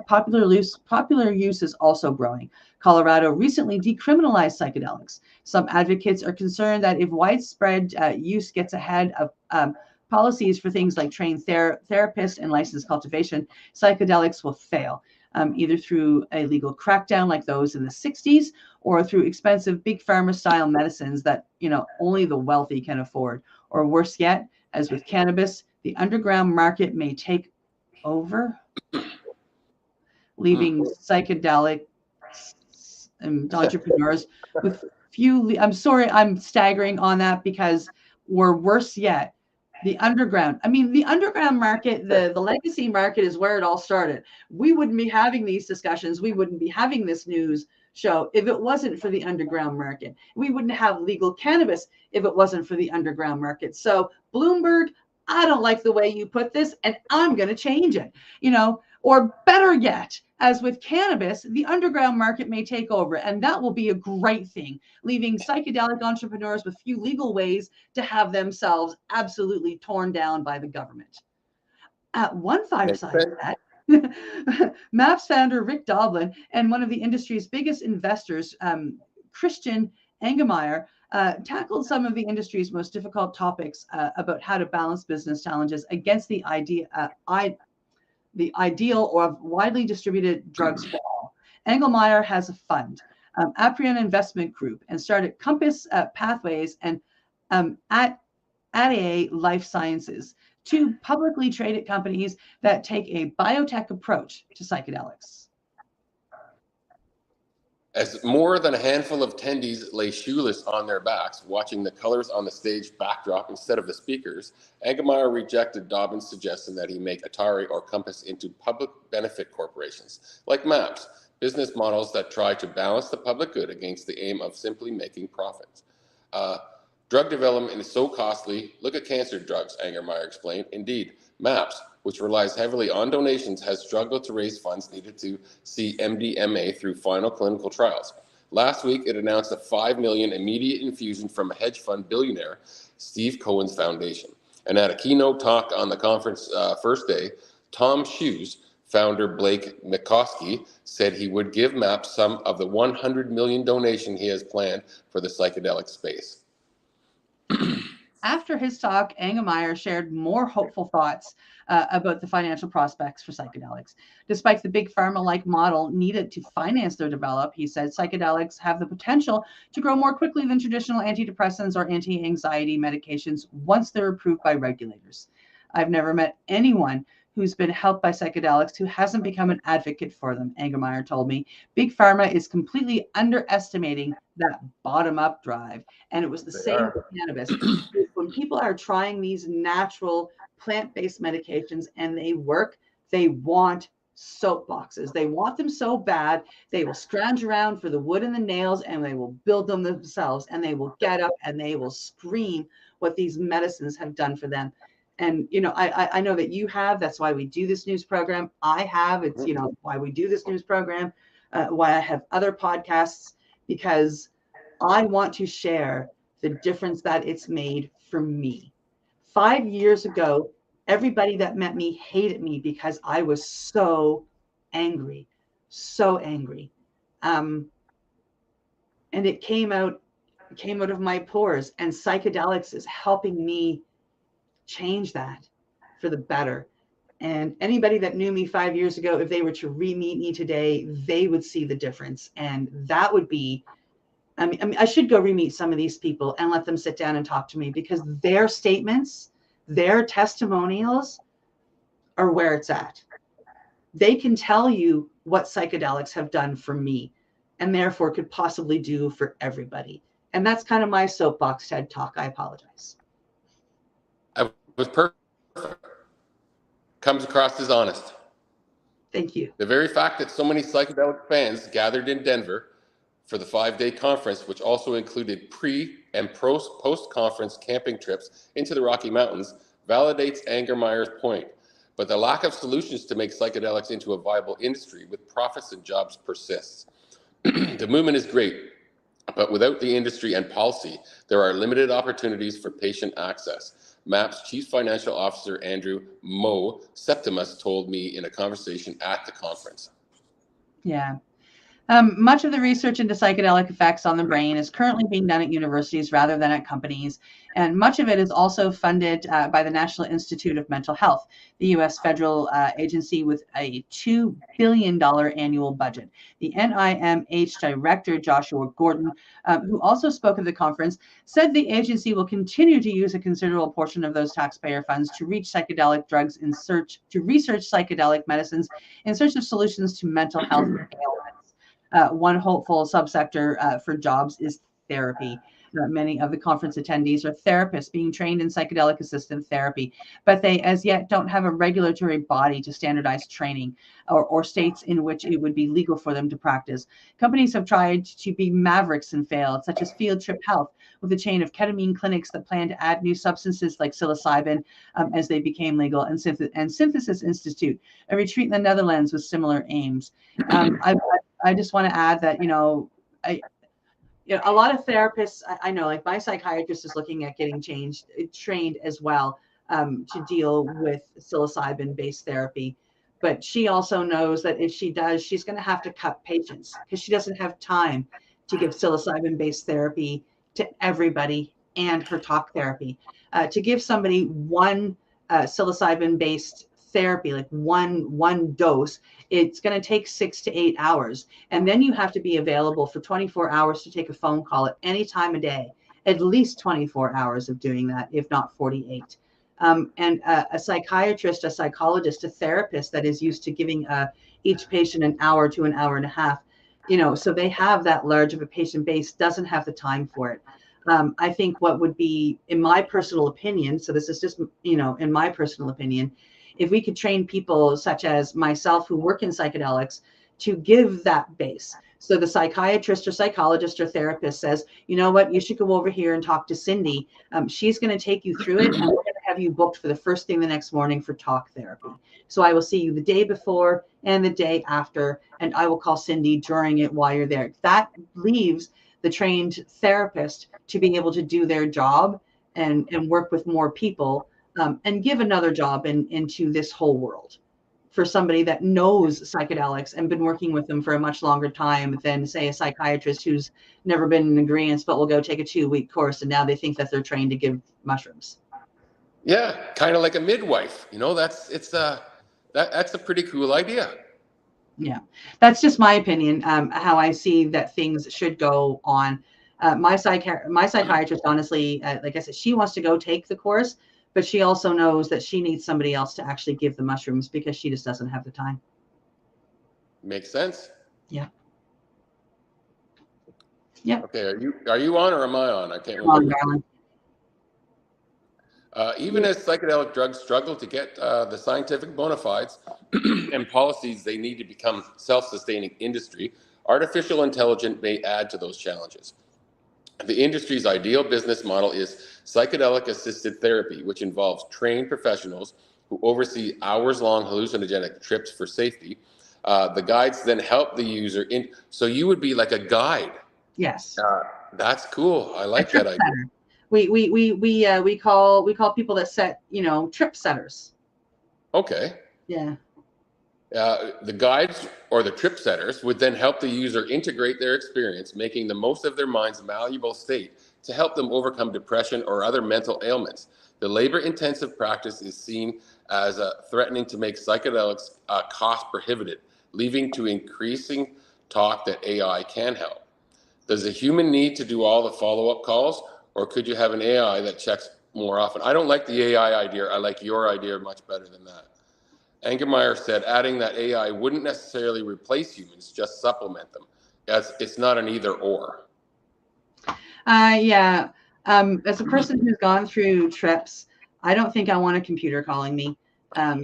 Speaker 4: Popular use is also growing. Colorado recently decriminalized psychedelics. Some advocates are concerned that if widespread use gets ahead of policies for things like trained therapists and licensed cultivation, psychedelics will fail, either through a legal crackdown like those in the 60s, or through expensive big pharma style medicines that only the wealthy can afford. Or worse yet, as with cannabis, the underground market may take over, leaving psychedelic entrepreneurs with few. I'm sorry, I'm staggering on that, because, or worse yet, the underground. The underground market, the legacy market is where it all started. We wouldn't be having these discussions. We wouldn't be having this news show if it wasn't for the underground market. We wouldn't have legal cannabis if it wasn't for the underground market. So Bloomberg, I don't like the way you put this, and I'm going to change it. Or better yet, as with cannabis, the underground market may take over, and that will be a great thing, leaving psychedelic entrepreneurs with few legal ways to have themselves absolutely torn down by the government. At one fireside chat, MAPS founder Rick Doblin and one of the industry's biggest investors, Christian Engemeyer, tackled some of the industry's most difficult topics about how to balance business challenges against the ideal of widely distributed drugs for all. Engelmeyer has a fund, Aprion Investment Group, and started Compass Pathways and ADA Life Sciences, two publicly traded companies that take a biotech approach to psychedelics.
Speaker 5: As more than a handful of attendees lay shoeless on their backs, watching the colors on the stage backdrop instead of the speakers, Angermeyer rejected Dobbins' suggestion that he make Atari or Compass into public benefit corporations, like MAPS, business models that try to balance the public good against the aim of simply making profits. Drug development is so costly. Look at cancer drugs, Angermeyer explained. Indeed, MAPS, which relies heavily on donations, has struggled to raise funds needed to see MDMA through final clinical trials. Last week, it announced a $5 million immediate infusion from a hedge fund billionaire, Steve Cohen's foundation. And at a keynote talk on the conference first day, Tom Shoes, founder Blake McCoskey, said he would give MAPS some of the $100 million donation he has planned for the psychedelic space.
Speaker 4: After his talk, Angermeyer shared more hopeful thoughts about the financial prospects for psychedelics. Despite the big pharma-like model needed to finance their development, he said psychedelics have the potential to grow more quickly than traditional antidepressants or anti-anxiety medications once they're approved by regulators. I've never met anyone who's been helped by psychedelics who hasn't become an advocate for them, Angermeyer told me. Big Pharma is completely underestimating that bottom-up drive. And it was the same with cannabis. When people are trying these natural plant-based medications and they work, they want soapboxes. They want them so bad, they will scrounge around for the wood and the nails and they will build them themselves, and they will get up and they will scream what these medicines have done for them. And, you know, I know that you have, that's why we do this news program. I have, it's, you know, why we do this news program, why I have other podcasts, because I want to share the difference that it's made for me. 5 years ago, everybody that met me hated me because I was so angry, so angry. And it came out of my pores, and psychedelics is helping me change that for the better. And anybody that knew me 5 years ago, if they were to re-meet me today, they would see the difference. And that would be, I mean, I should go re-meet some of these people and let them sit down and talk to me, because their statements, their testimonials are where it's at. They can tell you what psychedelics have done for me, and therefore could possibly do for everybody. And that's kind of my soapbox TED Talk. I apologize.
Speaker 5: Was perfect. Comes across as honest.
Speaker 4: Thank you.
Speaker 5: The very fact that so many psychedelic fans gathered in Denver for the 5-day conference, which also included pre- and post-conference camping trips into the Rocky Mountains, validates Angermeyer's point. But the lack of solutions to make psychedelics into a viable industry with profits and jobs persists. The movement is great, but without the industry and policy, there are limited opportunities for patient access. MAP's Chief Financial Officer, Andrew Mo Septimus, told me in a conversation at the conference.
Speaker 4: Yeah. Much of the research into psychedelic effects on the brain is currently being done at universities rather than at companies. And much of it is also funded by the National Institute of Mental Health, the U.S. federal agency with a $2 billion annual budget. The NIMH director, Joshua Gordon, who also spoke at the conference, said the agency will continue to use a considerable portion of those taxpayer funds to reach psychedelic drugs to research psychedelic medicines in search of solutions to mental health ailments. One hopeful subsector for jobs is therapy. Many of the conference attendees are therapists being trained in psychedelic assisted therapy, but they as yet don't have a regulatory body to standardize training or states in which it would be legal for them to practice. Companies have tried to be mavericks and failed, such as Field Trip Health, with a chain of ketamine clinics that plan to add new substances like psilocybin as they became legal, and Synthesis Institute, a retreat in the Netherlands with similar aims. I just want to add that, a lot of therapists, I know, like my psychiatrist is looking at getting trained as well to deal with psilocybin-based therapy. But she also knows that if she does, she's going to have to cut patients because she doesn't have time to give psilocybin-based therapy to everybody and her talk therapy. To give somebody one psilocybin-based therapy, like one dose, it's going to take 6 to 8 hours. And then you have to be available for 24 hours to take a phone call at any time of day, at least 24 hours of doing that, if not 48. And a psychiatrist, a psychologist, a therapist that is used to giving each patient an hour to an hour and a half So they have that large of a patient base, doesn't have the time for it. I think what would be, in my personal opinion, so this is just, in my personal opinion, if we could train people such as myself who work in psychedelics to give that base. So the psychiatrist or psychologist or therapist says, you know what, you should go over here and talk to Cindy. She's going to take you through it, and we're going to have you booked for the first thing the next morning for talk therapy. So I will see you the day before and the day after, and I will call Cindy during it while you're there. That leaves the trained therapist to be able to do their job and work with more people, and give another job into this whole world for somebody that knows psychedelics and been working with them for a much longer time than, say, a psychiatrist who's never been in agreement but will go take a 2-week course, and now they think that they're trained to give mushrooms.
Speaker 5: Yeah, kind of like a midwife. That's a pretty cool idea.
Speaker 4: Yeah, that's just my opinion, how I see that things should go on. My psychiatrist, honestly, like I said, she wants to go take the course, but she also knows that she needs somebody else to actually give the mushrooms because she just doesn't have the time.
Speaker 5: Makes sense.
Speaker 4: Yeah. Yeah.
Speaker 5: Okay, are you on or am I on? I can't remember.
Speaker 4: Come on, darling.
Speaker 5: Even as psychedelic drugs struggle to get the scientific bona fides and policies they need to become self-sustaining industry, artificial intelligence may add to those challenges. The industry's ideal business model is psychedelic-assisted therapy, which involves trained professionals who oversee hours-long hallucinogenic trips for safety. The guides then help the user in. So you would be like a guide.
Speaker 4: Yes.
Speaker 5: That's cool. I like that idea.
Speaker 4: We call people that set, trip setters.
Speaker 5: Okay.
Speaker 4: Yeah.
Speaker 5: The guides or the trip setters would then help the user integrate their experience, making the most of their mind's malleable state to help them overcome depression or other mental ailments. The labor-intensive practice is seen as threatening to make psychedelics cost prohibitive, leading to increasing talk that AI can help. Does a human need to do all the follow-up calls, or could you have an AI that checks more often? I don't like the AI idea. I like your idea much better than that. Angermeyer said adding that AI wouldn't necessarily replace humans, just supplement them. It's not an either or.
Speaker 4: Yeah. As a person who's gone through trips, I don't think I want a computer calling me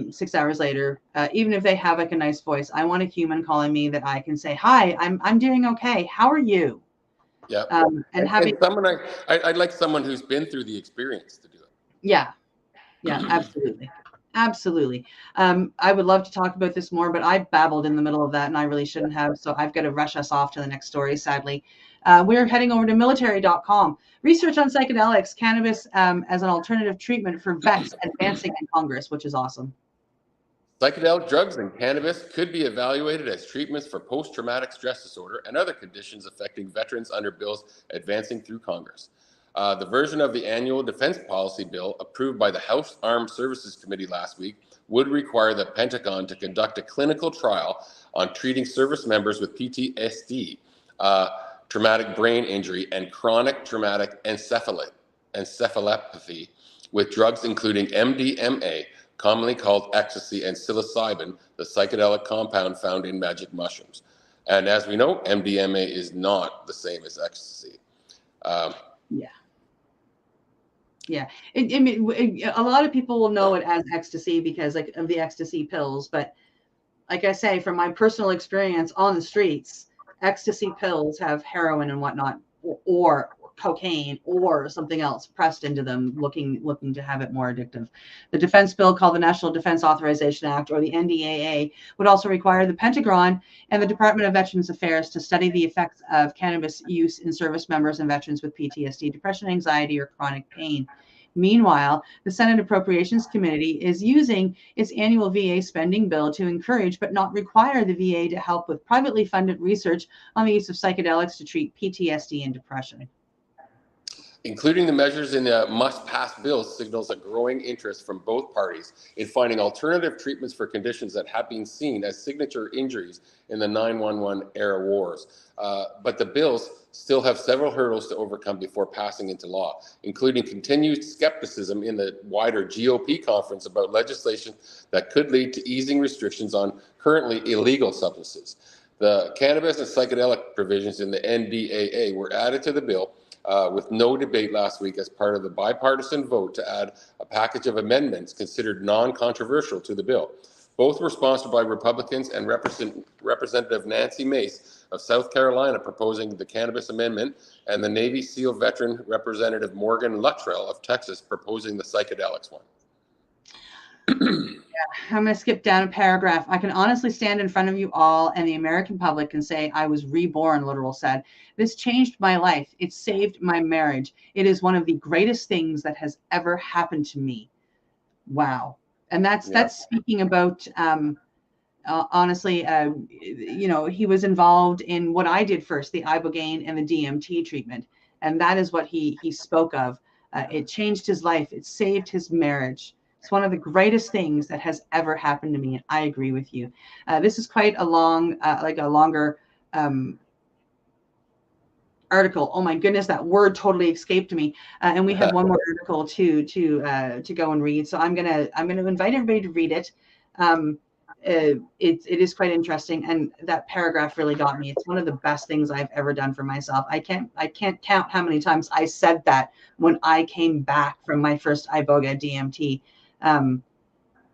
Speaker 4: 6 hours later, even if they have like a nice voice. I want a human calling me that I can say, hi, I'm doing okay. How are you?
Speaker 5: Yeah.
Speaker 4: And having
Speaker 5: someone, I'd like someone who's been through the experience to do it.
Speaker 4: Yeah. Yeah, absolutely. Absolutely. I would love to talk about this more, but I babbled in the middle of that and I really shouldn't have. So I've got to rush us off to the next story, sadly. We're heading over to military.com. Research on psychedelics, cannabis as an alternative treatment for vets advancing in Congress, which is awesome.
Speaker 5: Psychedelic drugs and cannabis could be evaluated as treatments for post-traumatic stress disorder and other conditions affecting veterans under bills advancing through Congress. The version of the annual defense policy bill approved by the House Armed Services Committee last week would require the Pentagon to conduct a clinical trial on treating service members with PTSD, traumatic brain injury, and chronic traumatic encephalopathy with drugs including MDMA, commonly called ecstasy, and psilocybin, the psychedelic compound found in magic mushrooms. And as we know, MDMA is not the same as ecstasy.
Speaker 4: Yeah. A lot of people will know it as ecstasy because like of the ecstasy pills. But like I say, from my personal experience on the streets, ecstasy pills have heroin and whatnot, or cocaine or something else pressed into them, looking to have it more addictive. The defense bill, called the National Defense Authorization Act, or the NDAA, would also require the Pentagon and the Department of Veterans Affairs to study the effects of cannabis use in service members and veterans with PTSD, depression, anxiety, or chronic pain. Meanwhile, the Senate Appropriations Committee is using its annual VA spending bill to encourage but not require the VA to help with privately funded research on the use of psychedelics to treat PTSD and depression.
Speaker 5: Including the measures in the must-pass bills signals a growing interest from both parties in finding alternative treatments for conditions that have been seen as signature injuries in the 9/11 era wars. But the bills still have several hurdles to overcome before passing into law, including continued skepticism in the wider GOP conference about legislation that could lead to easing restrictions on currently illegal substances. The cannabis and psychedelic provisions in the NDAA were added to the bill with no debate last week as part of the bipartisan vote to add a package of amendments considered non-controversial to the bill. Both were sponsored by Republicans, and Representative Nancy Mace of South Carolina proposing the cannabis amendment, and the Navy SEAL veteran Representative Morgan Luttrell of Texas proposing the psychedelics one.
Speaker 4: I'm going to skip down a paragraph. I can honestly stand in front of you all and the American public and say I was reborn, Literal said. This changed my life. It saved my marriage. It is one of the greatest things that has ever happened to me. Wow. And that's speaking about, honestly, you know, he was involved in what I did first, the Ibogaine and the DMT treatment. And that is what he spoke of. It changed his life. It saved his marriage. It's one of the greatest things that has ever happened to me. And I agree with you. This is quite a long, like a longer article. Oh my goodness, that word totally escaped me. And we have one more article to go and read. So I'm gonna invite everybody to read it. It is quite interesting, and that paragraph really got me. It's one of the best things I've ever done for myself. I can't count how many times I said that when I came back from my first Iboga DMT.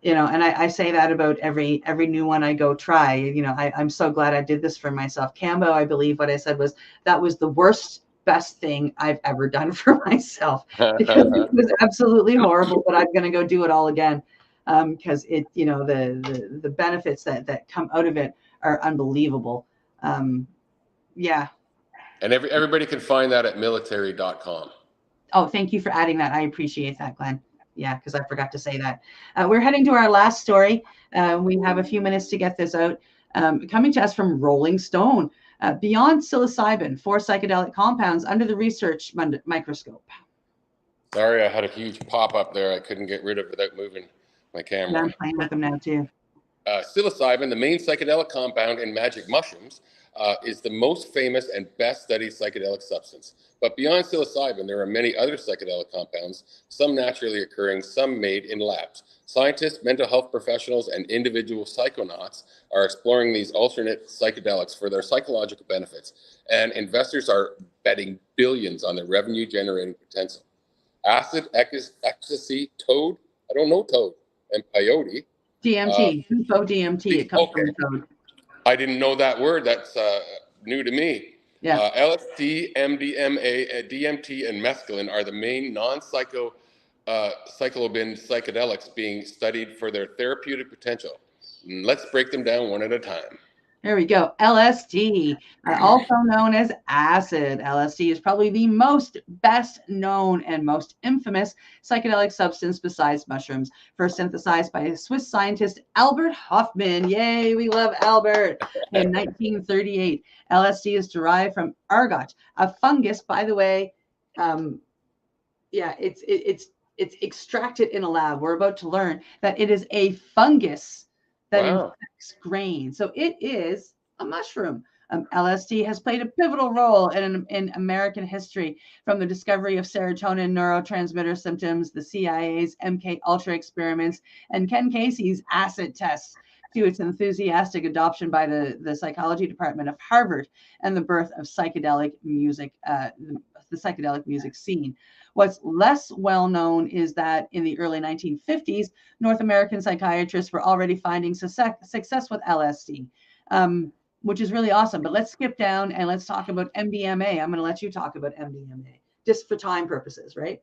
Speaker 4: You know, and I say that about every new one I go try. You know, I'm so glad I did this for myself. Cambo, I believe what I said was that was the best thing I've ever done for myself, because it was absolutely horrible, but I'm going to go do it all again. Because it, you know, the benefits that come out of it are unbelievable. Yeah.
Speaker 5: And everybody can find that at military.com.
Speaker 4: Oh, thank you for adding that. I appreciate that, Glenn. Yeah, because I forgot to say that. We're heading to our last story. We have a few minutes to get this out. Coming to us from Rolling Stone. Beyond psilocybin, 4 psychedelic compounds under the research microscope.
Speaker 5: Sorry, I had a huge pop-up there I couldn't get rid of without moving my camera.
Speaker 4: Yeah, I'm playing with them now too.
Speaker 5: Psilocybin, the main psychedelic compound in magic mushrooms, is the most famous and best studied psychedelic substance. But beyond psilocybin, there are many other psychedelic compounds, some naturally occurring, some made in labs. Scientists, mental health professionals, and individual psychonauts are exploring these alternate psychedelics for their psychological benefits, and investors are betting billions on their revenue-generating potential. Acid, ecstasy, toad, I don't know toad, and peyote.
Speaker 4: DMT, DMT, it comes from toad.
Speaker 5: I didn't know that word. That's new to me.
Speaker 4: Yeah.
Speaker 5: LSD, MDMA, DMT, and mescaline are the main non-psilocybin psychedelics being studied for their therapeutic potential. Let's break them down one at a time.
Speaker 4: There we go. LSD, also known as acid. LSD is probably the best known and most infamous psychedelic substance besides mushrooms. First synthesized by Swiss scientist Albert Hofmann. Yay, we love Albert. In 1938, LSD is derived from ergot, a fungus, by the way. It's extracted in a lab. We're about to learn that it is a fungus that infects grain. So it is a mushroom. LSD has played a pivotal role in American history, from the discovery of serotonin neurotransmitter symptoms, the CIA's MK Ultra experiments, and Ken Casey's acid tests, to its enthusiastic adoption by the psychology department of Harvard, and the birth of psychedelic music, the psychedelic music scene. What's less well known is that in the early 1950s, North American psychiatrists were already finding success with LSD, which is really awesome. But let's skip down and let's talk about MDMA. I'm going to let you talk about MDMA, just for time purposes, right?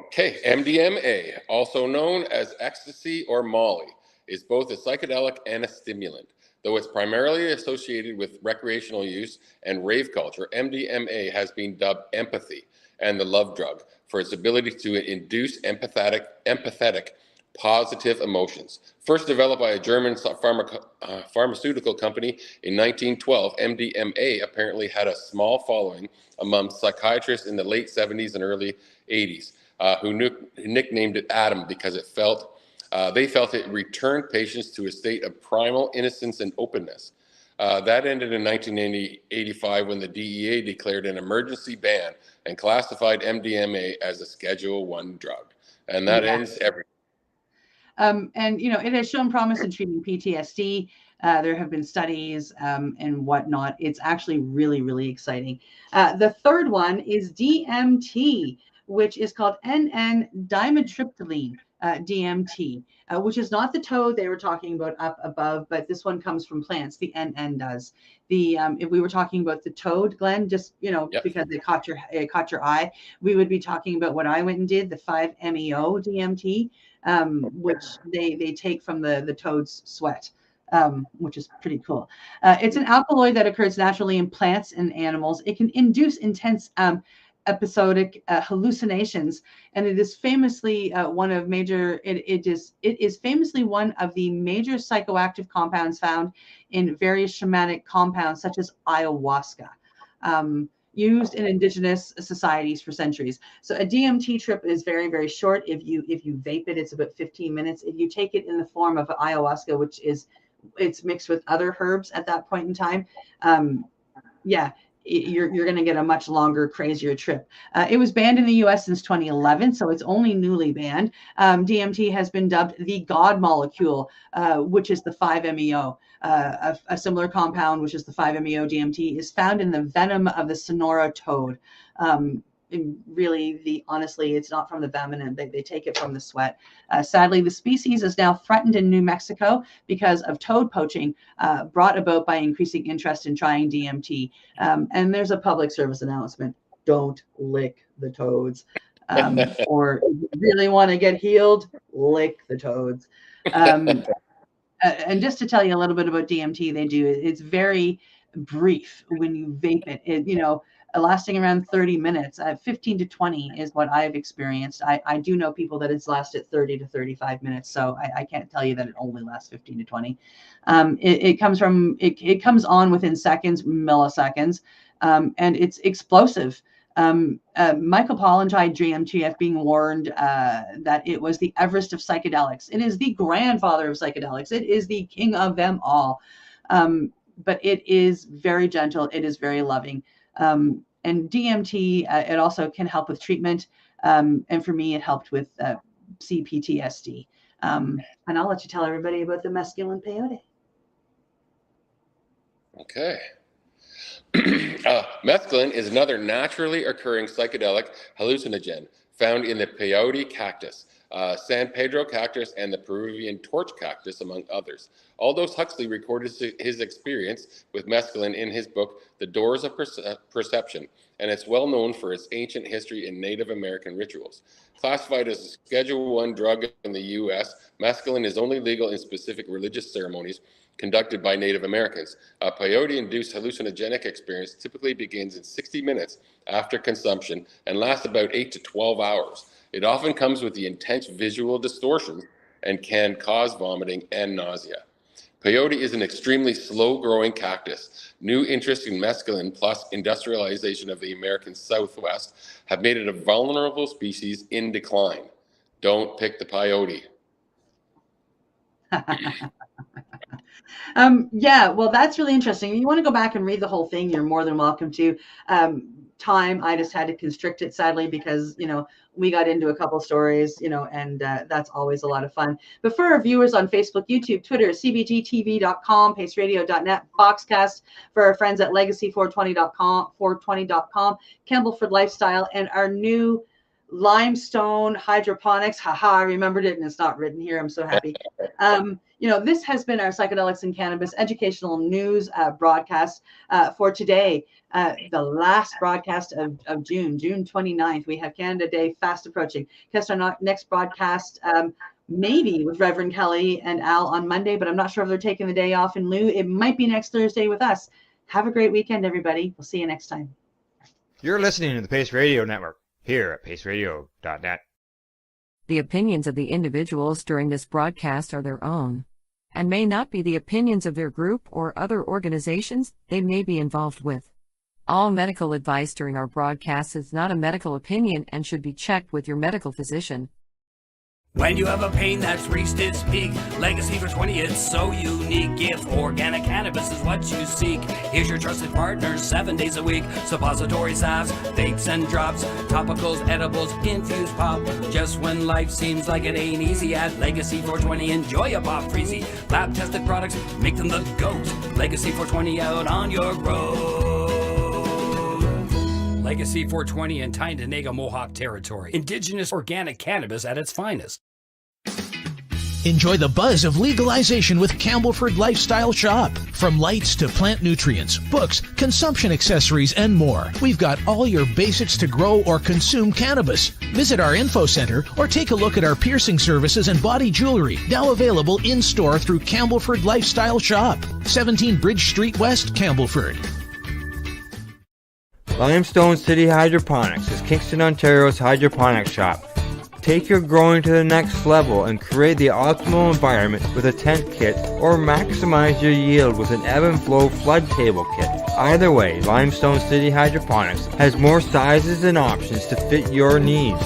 Speaker 5: Okay, MDMA, also known as ecstasy or Molly, is both a psychedelic and a stimulant. Though it's primarily associated with recreational use and rave culture, MDMA has been dubbed empathy and the love drug for its ability to induce empathetic positive emotions. First developed by a German pharmaceutical company in 1912, MDMA apparently had a small following among psychiatrists in the late 70s and early 80s, who nicknamed it Adam because they felt it returned patients to a state of primal innocence and openness. That ended in 1985 when the DEA declared an emergency ban and classified MDMA as a Schedule I drug. And that ends everything.
Speaker 4: And, you know, it has shown promise in treating PTSD, There have been studies and whatnot. It's actually really, really exciting. The third one is DMT, which is called N,N-dimethyltryptamine, DMT, which is not the toad they were talking about up above, but this one comes from plants. The N does. If we were talking about the toad, Glenn, just because it caught your eye, we would be talking about what I went and did, the 5-MeO DMT, which they take from the toad's sweat. Which is pretty cool. It's an alkaloid that occurs naturally in plants and animals. It can induce intense episodic hallucinations, and it is famously it is famously one of the major psychoactive compounds found in various shamanic compounds such as ayahuasca, used in indigenous societies for centuries. So a DMT trip is very, very short. If you vape it, it's about 15 minutes. If you take it in the form of ayahuasca, which is it's mixed with other herbs at that point in time, you're going to get a much longer, crazier trip. It was banned in the US since 2011, so it's only newly banned. DMT has been dubbed the God molecule, which is the 5-MeO. A similar compound, which is the 5-MeO DMT, is found in the venom of the Sonora toad. Honestly, it's not from the venom. They take it from the sweat. Sadly, the species is now threatened in New Mexico because of toad poaching brought about by increasing interest in trying DMT. And there's a public service announcement: don't lick the toads. Or if you really want to get healed, lick the toads. And just to tell you a little bit about DMT, it's very brief when you vape it. Lasting around 30 minutes, 15 to 20 is what I've experienced. I do know people that it's lasted 30 to 35 minutes, so I can't tell you that it only lasts 15 to 20. It comes on within seconds, milliseconds, and it's explosive. Michael Pollan tried DMT, being warned that it was the Everest of psychedelics. It is the grandfather of psychedelics. It is the king of them all. But it is very gentle. It is very loving. And DMT, it also can help with treatment. And for me, it helped with CPTSD. And I'll let you tell everybody about the mescaline peyote.
Speaker 5: Okay. Mescaline is another naturally occurring psychedelic hallucinogen found in the peyote cactus, San Pedro cactus, and the Peruvian torch cactus, among others. Aldous Huxley recorded his experience with mescaline in his book, The Doors of Perception, and it's well known for its ancient history in Native American rituals. Classified as a Schedule I drug in the U.S., mescaline is only legal in specific religious ceremonies conducted by Native Americans. A peyote-induced hallucinogenic experience typically begins in 60 minutes after consumption and lasts about 8 to 12 hours. It often comes with the intense visual distortions and can cause vomiting and nausea. Peyote is an extremely slow-growing cactus. New interest in mescaline plus industrialization of the American Southwest have made it a vulnerable species in decline. Don't pick the peyote.
Speaker 4: Well, that's really interesting. If you want to go back and read the whole thing, you're more than welcome to. I just had to constrict it, sadly, because, we got into a couple stories, and that's always a lot of fun. But for our viewers on Facebook, YouTube, Twitter, cbgtv.com, paceradio.net, Foxcast, for our friends at legacy420.com, Campbellford Lifestyle, and our new limestone hydroponics. I remembered it, and it's not written here. I'm so happy. This has been our Psychedelics and Cannabis educational news broadcast for today, the last broadcast of June 29th. We have Canada Day fast approaching. Guess our next broadcast maybe with Reverend Kelly and Al on Monday, but I'm not sure if they're taking the day off in lieu. It might be next Thursday with us. Have a great weekend, everybody. We'll see you next time.
Speaker 1: You're listening to the Pace Radio Network here at paceradio.net.
Speaker 2: The opinions of the individuals during this broadcast are their own, and may not be the opinions of their group or other organizations they may be involved with. All medical advice during our broadcast is not a medical opinion and should be checked with your medical physician.
Speaker 8: When you have a pain that's reached its peak, Legacy for 20, it's so unique. If organic cannabis is what you seek, here's your trusted partners 7 days a week. Suppository salves, vapes and drops, topicals, edibles, infused pop. Just when life seems like it ain't easy, at Legacy 420, enjoy a pop freezy. Lab-tested products, make them the GOAT. Legacy 420 out on your road. Legacy 420 in Tyndonega Mohawk territory. Indigenous organic cannabis at its finest.
Speaker 11: Enjoy the buzz of legalization with Campbellford Lifestyle Shop. From lights to plant nutrients, books, consumption accessories, and more, we've got all your basics to grow or consume cannabis. Visit our info center or take a look at our piercing services and body jewelry, now available in-store through Campbellford Lifestyle Shop, 17 Bridge Street West, Campbellford.
Speaker 12: Limestone City Hydroponics is Kingston, Ontario's hydroponics shop. Take your growing to the next level and create the optimal environment with a tent kit, or maximize your yield with an ebb and flow flood table kit. Either way, Limestone City Hydroponics has more sizes and options to fit your needs.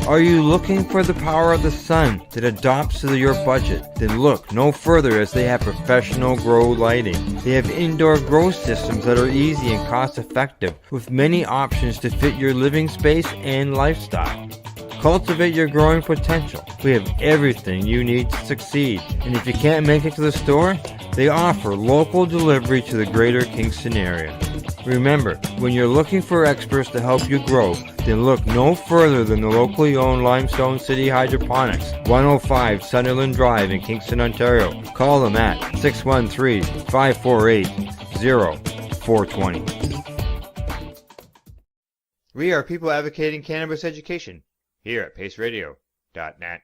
Speaker 12: Are you looking for the power of the sun that adapts to your budget? Then look no further, as they have professional grow lighting. They have indoor grow systems that are easy and cost effective, with many options to fit your living space and lifestyle. Cultivate your growing potential. We have everything you need to succeed. And if you can't make it to the store, they offer local delivery to the greater Kingston area. Remember, when you're looking for experts to help you grow, then look no further than the locally owned Limestone City Hydroponics, 105 Sunderland Drive in Kingston, Ontario. Call them at 613-548-0420.
Speaker 1: We are people advocating cannabis education here at paceradio.net.